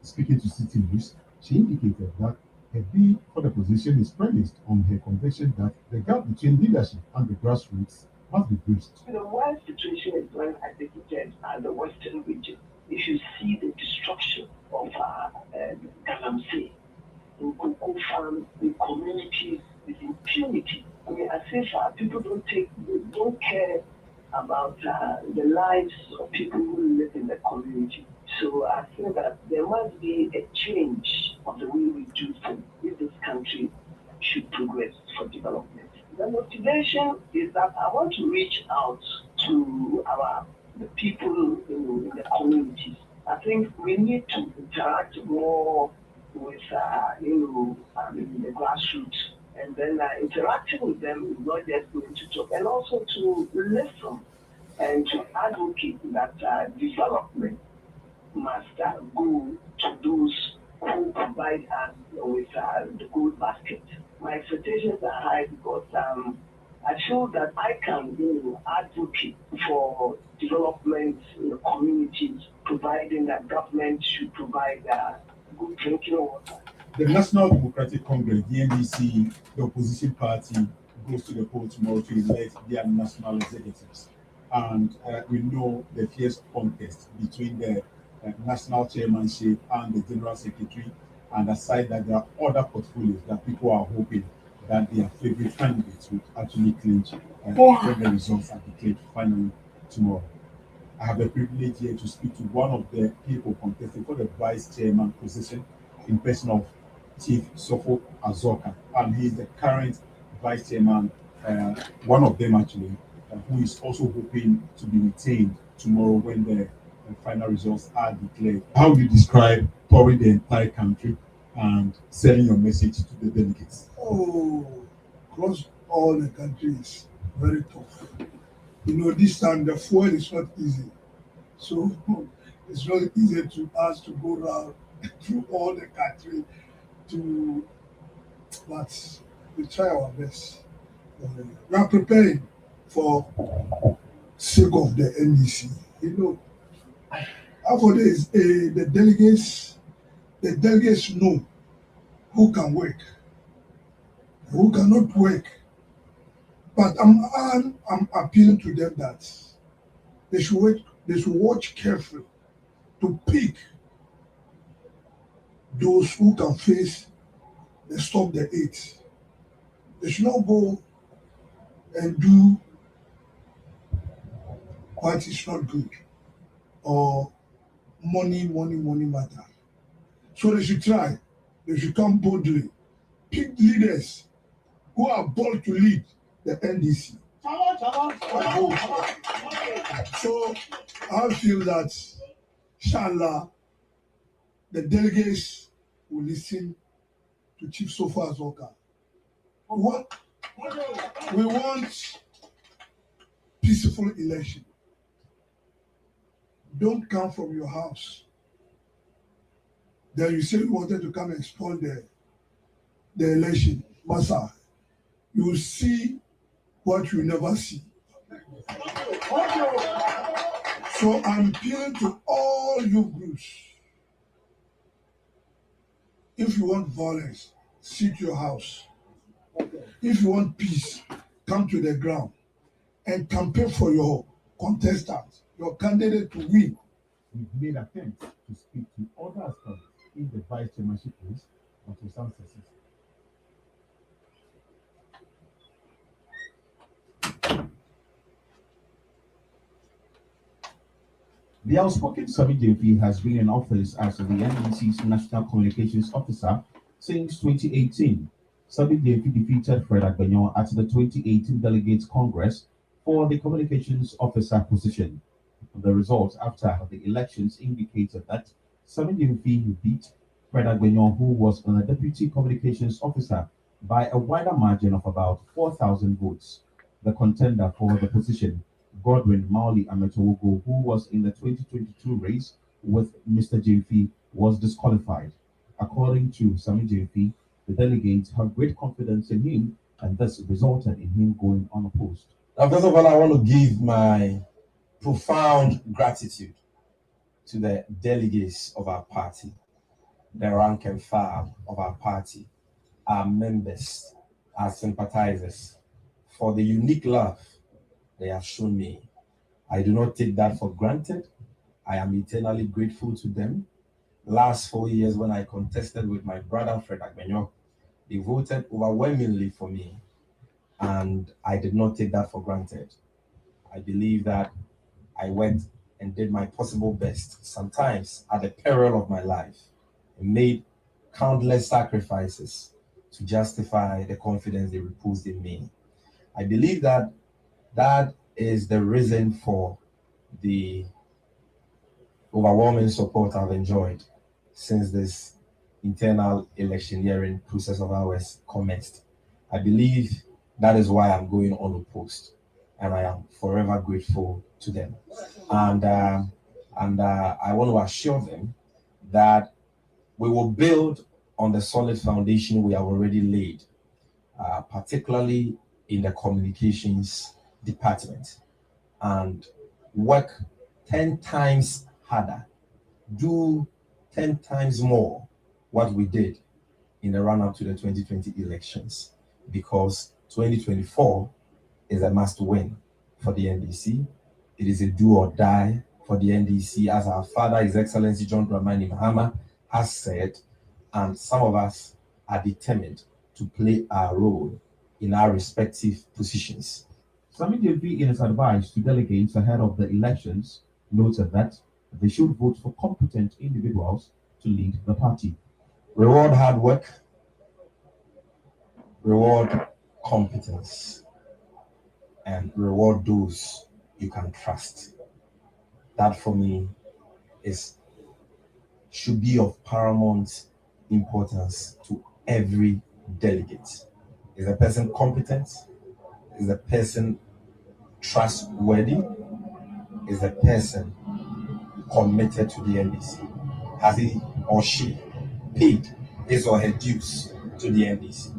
Speaking to City News, she indicated that her bid for the position is premised on her conviction that the gap between leadership and the grassroots must be bridged. The worst situation is when I visited the Western region. If you see the destruction of Galamsey, in cocoa farms, in communities, with impunity. I mean, as if people don't care about the lives of people who live in the community. So I think that there must be a change of the way we do things if this country should progress for development. The motivation is that I want to reach out to the people in the communities. I think we need to interact more with the grassroots, and then interacting with them is not just going to talk, and also to listen and to advocate that development must go to those who provide us with the gold basket. My expectations are high because I feel that I can advocate for development in the communities, providing that government should provide good drinking water. The National Democratic Congress, the NDC, the opposition party, goes to the poll tomorrow to elect their national executives. And we know the fierce contest between the national chairmanship and the general secretary. And aside that, there are other portfolios that people are hoping that their favorite candidates would actually clinch when the results are declared finally tomorrow. I have the privilege here to speak to one of the people contesting for the vice chairman position in person of Chief Sofo Azoka, and he is the current vice chairman, one of them actually, who is also hoping to be retained tomorrow when the final results are declared. How do you describe touring the entire country and selling your message to the delegates? Across all the countries, very tough. This time the fuel is not easy. So it's not easy to us to go around through all the country but we try our best. We are preparing for sake of the NDC. After this, the delegates know who can work, who cannot work. But I'm appealing to them that they should watch carefully to pick those who can face the stop the AIDS. They should not go and do party is not good, or money matter. So they should try. They should come boldly. Pick leaders who are bold to lead the NDC. So I feel that, inshallah, the delegates will listen to Chief Sofa Azoka. We want peaceful election. Don't come from your house. Then you say you wanted to come and spoil the election. Massa, you will see what you never see. So I'm appealing to all you groups. If you want violence, sit your house. If you want peace, come to the ground and campaign for your contestant, your candidate to win. We've made attempts to speak to other aspirants in the vice chairmanship race, but to some success. The outspoken Sami JP has been in office as the NDC's National Communications Officer since 2018. Sami JP defeated Fred Agbenyo at the 2018 Delegates Congress for the Communications Officer position. The results after the elections indicated that Sami JP beat Fred Agbenyo, who was the Deputy Communications Officer, by a wider margin of about 4,000 votes. The contender for the position, Godwin Mauli Ametowogo, who was in the 2022 race with Mr. JP, was disqualified. According to Sami JP, the delegates have great confidence in him, and this resulted in him going unopposed. Now, first of all, I want to give my profound gratitude to the delegates of our party, the rank and file of our party, our members, our sympathizers, for the unique love they have shown me. I do not take that for granted. I am eternally grateful to them. Last 4 years, when I contested with my brother Fred Agbenyo, they voted overwhelmingly for me, and I did not take that for granted. I believe that I went and did my possible best, sometimes at the peril of my life, and made countless sacrifices to justify the confidence they reposed in me. I believe that that is the reason for the overwhelming support I've enjoyed since this internal electioneering process of ours commenced. I believe that is why I'm going unopposed, and I am forever grateful to them. And I want to assure them that we will build on the solid foundation we have already laid, particularly in the communications department, and work 10 times harder, do 10 times more what we did in the run-up to the 2020 elections, because 2024 is a must-win for the NDC. It is a do or die for the NDC, as our father, His Excellency John Dramani Mahama, has said, and some of us are determined to play our role in our respective positions. Sami JP, in his advice to delegates ahead of the elections, noted that they should vote for competent individuals to lead the party. Reward hard work, reward competence, and reward those you can trust. That for me should be of paramount importance to every delegate. Is a person competent? Is a person trustworthy? Is a person committed to the NDC? Has he or she paid his or her dues to the NDC?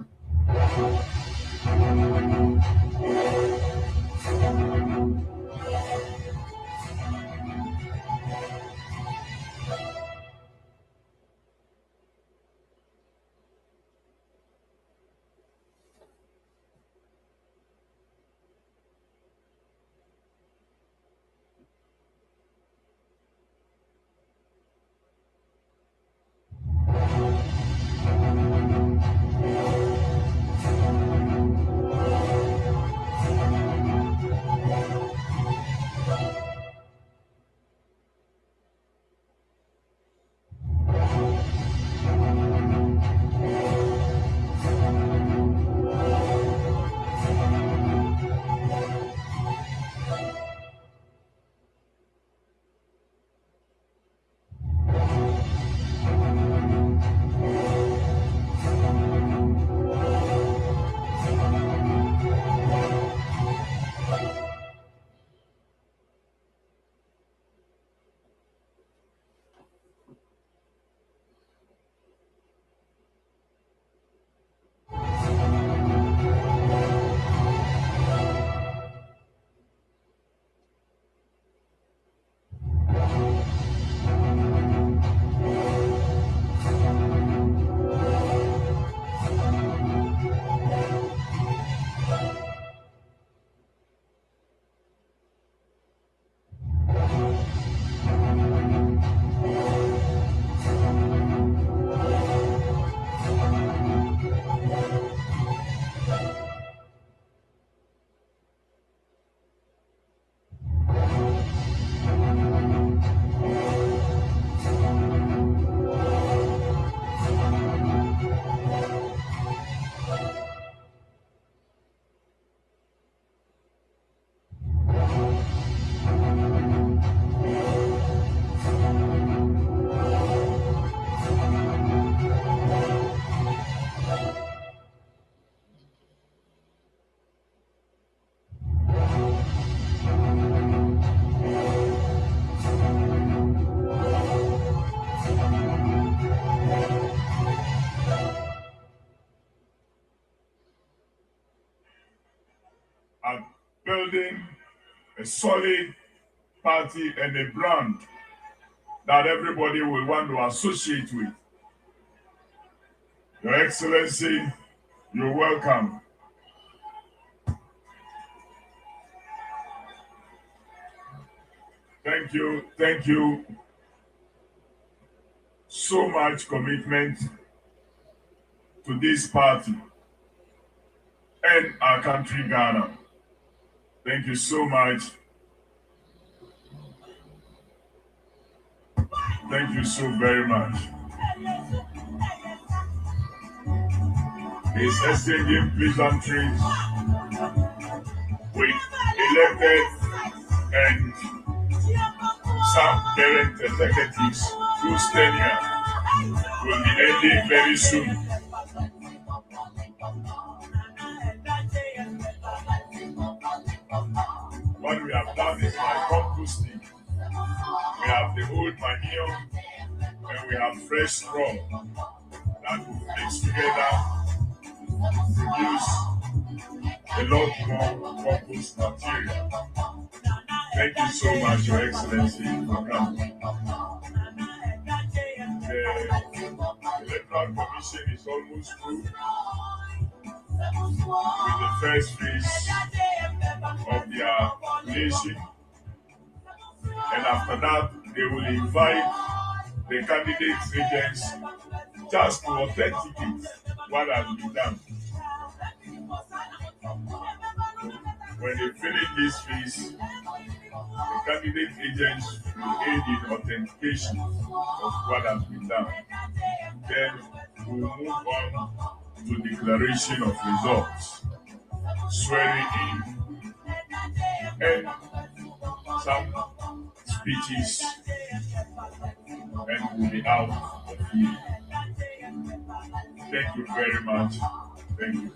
building a solid party and a brand that everybody will want to associate with. Your Excellency, you're welcome. Thank you so much commitment to this party and our country, Ghana. Thank you so much. Thank you so very much. He's exchanging pleasantries with elected and some parent executives whose tenure will be ending very soon. What we have done is by composting. We have the old manure and we have fresh straw that will mix together to produce a lot more compost material. Thank you so much, Your Excellency, for coming. The Electoral Commission is almost through with the first phase of their nation. And after that, they will invite the candidates' agents just to authenticate what has been done. When they finish this phase, the candidate agents will aid in authentication of what has been done. Then we will move on to declaration of results, swearing in, and some speeches, and we'll be out of here. Thank you very much. Thank you.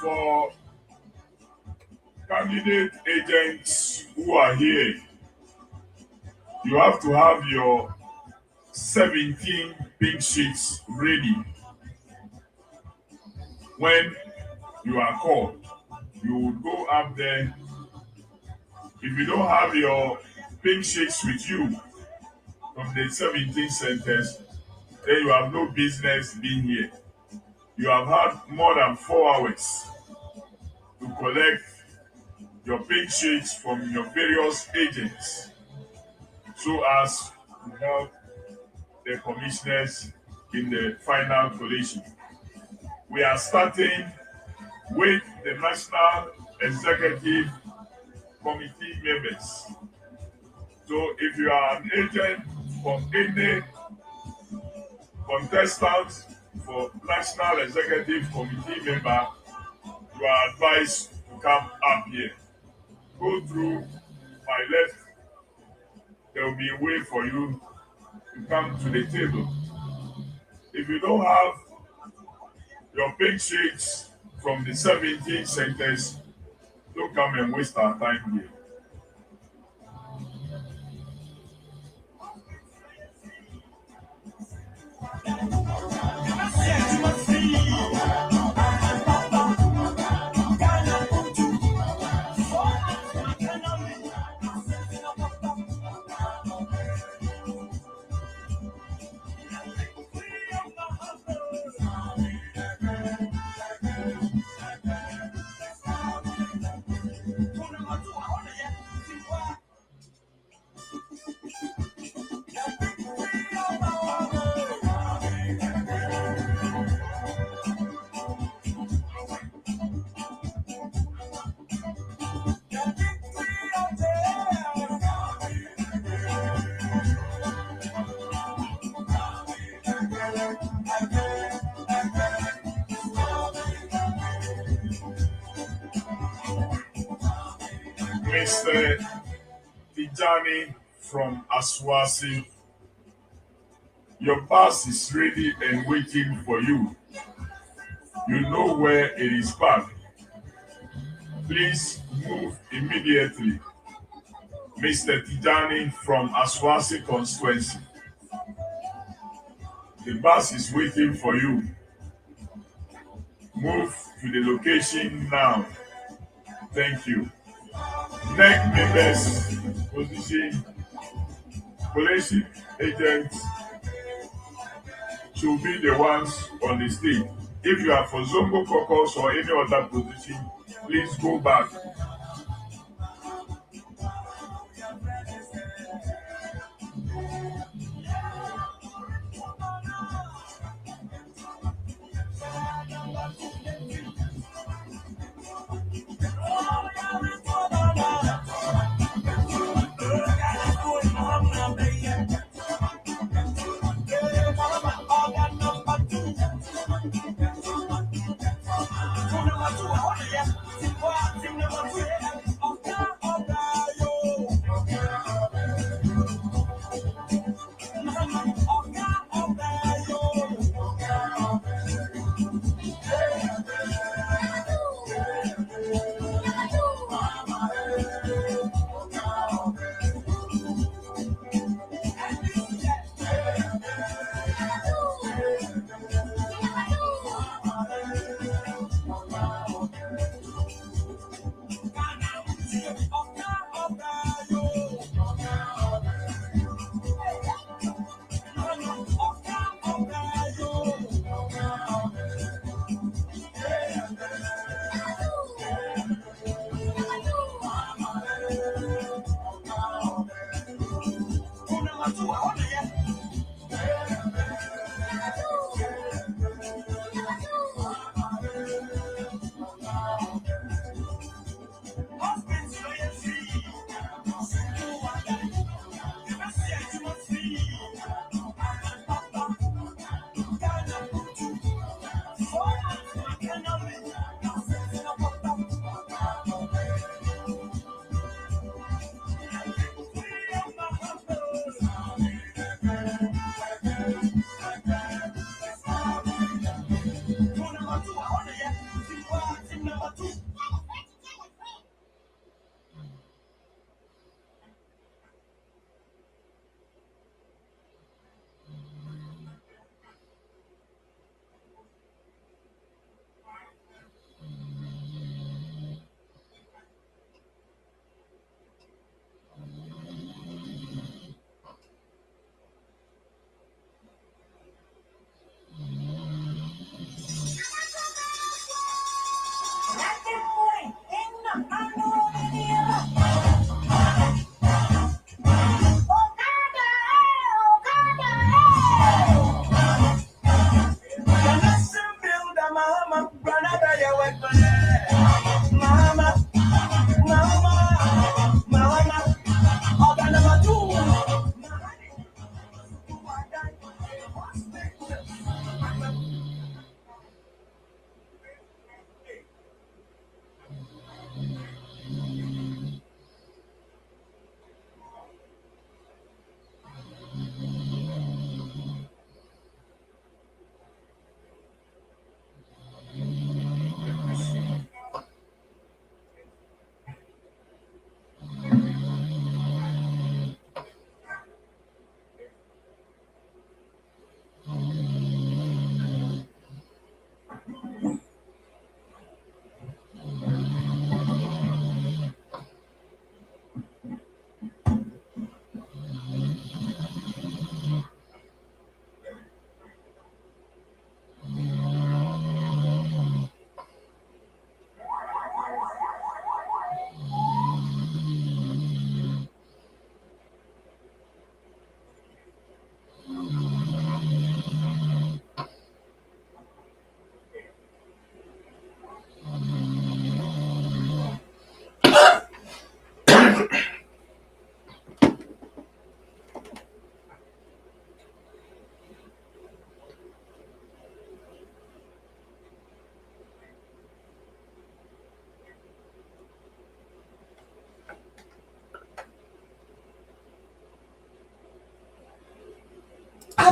For candidate agents who are here, you have to have your 17 pink sheets ready. When you are called, you will go up there. If you don't have your pink sheets with you from the 17 centers, then you have no business being here. You have had more than 4 hours to collect your pink sheets from your various agents so as to help the commissioners in the final collation. We are starting with the National Executive Committee members. So if you are an agent for any contestant for National Executive Committee member, you are advised to come up here. Go through my left. There will be a way for you to come to the table. If you don't have your pink sheets from the 17 centers, don't come and waste our time here. Mr. Tijani from Aswasi, your bus is ready and waiting for you. You know where it is parked. Please move immediately. Mr. Tijani from Aswasi constituency. The bus is waiting for you. Move to the location now. Thank you. Next members, position, collation agents should be the ones on the stage. If you are for Zongo Caucus or any other position, please go back.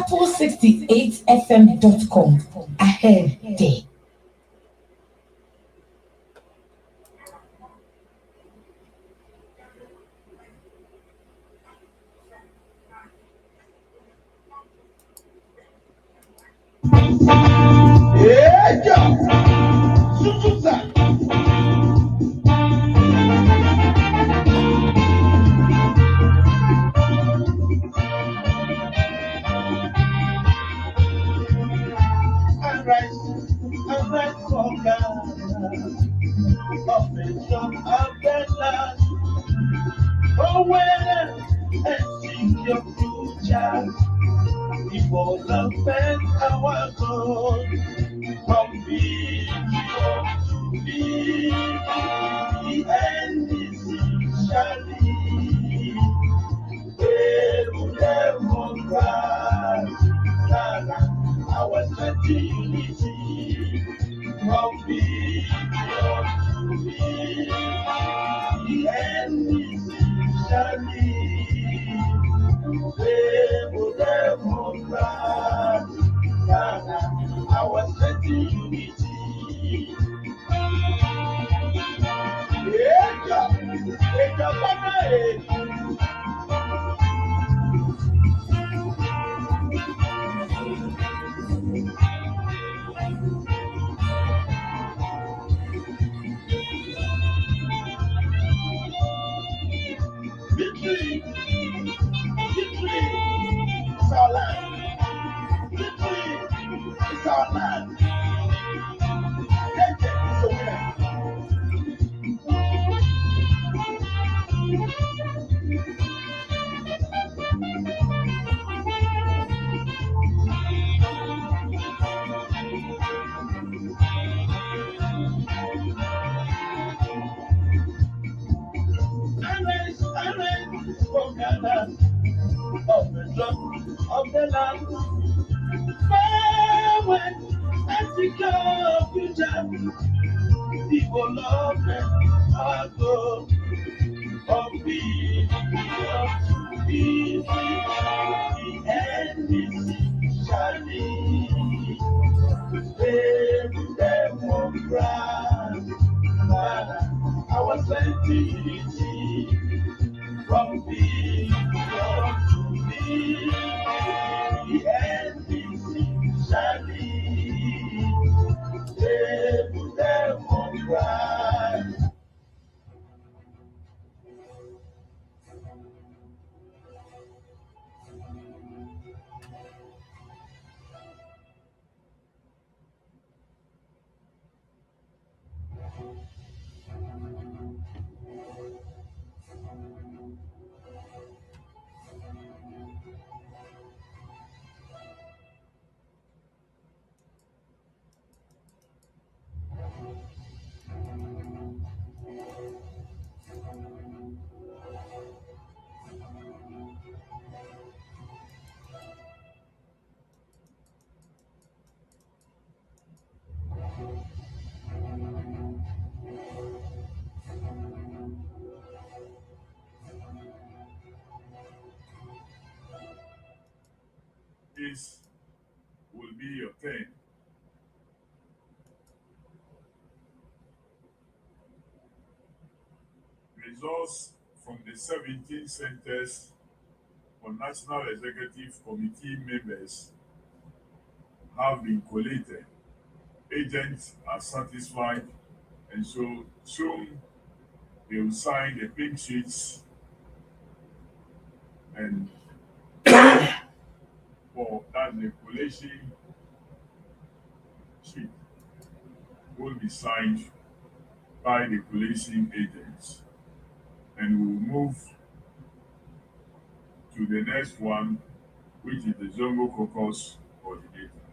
Battle68fm.com. Ahead day. Oh, when and see your future, people love and our God, from beyond to be, and this shall be. They will never cry, our unity, from beyond to be, and this shall be. Our unity. Victory! Victory! It's our land! Victory! It's our land! Get is a winner! Amen, for Ghana, of the drum of the land. Forward and secure future. People love them, our God. From being to be free, the end is shining. Them will cry, our sensitivity. From being to be, the end is shining. Them will cry. This will be your turn. Results from the 17 centers for National Executive Committee members have been collated. Agents are satisfied, and so soon they will sign the pink sheets and for that the collation sheet will be signed by the collating agents, and we will move to the next one, which is the Zongo Caucus coordinator.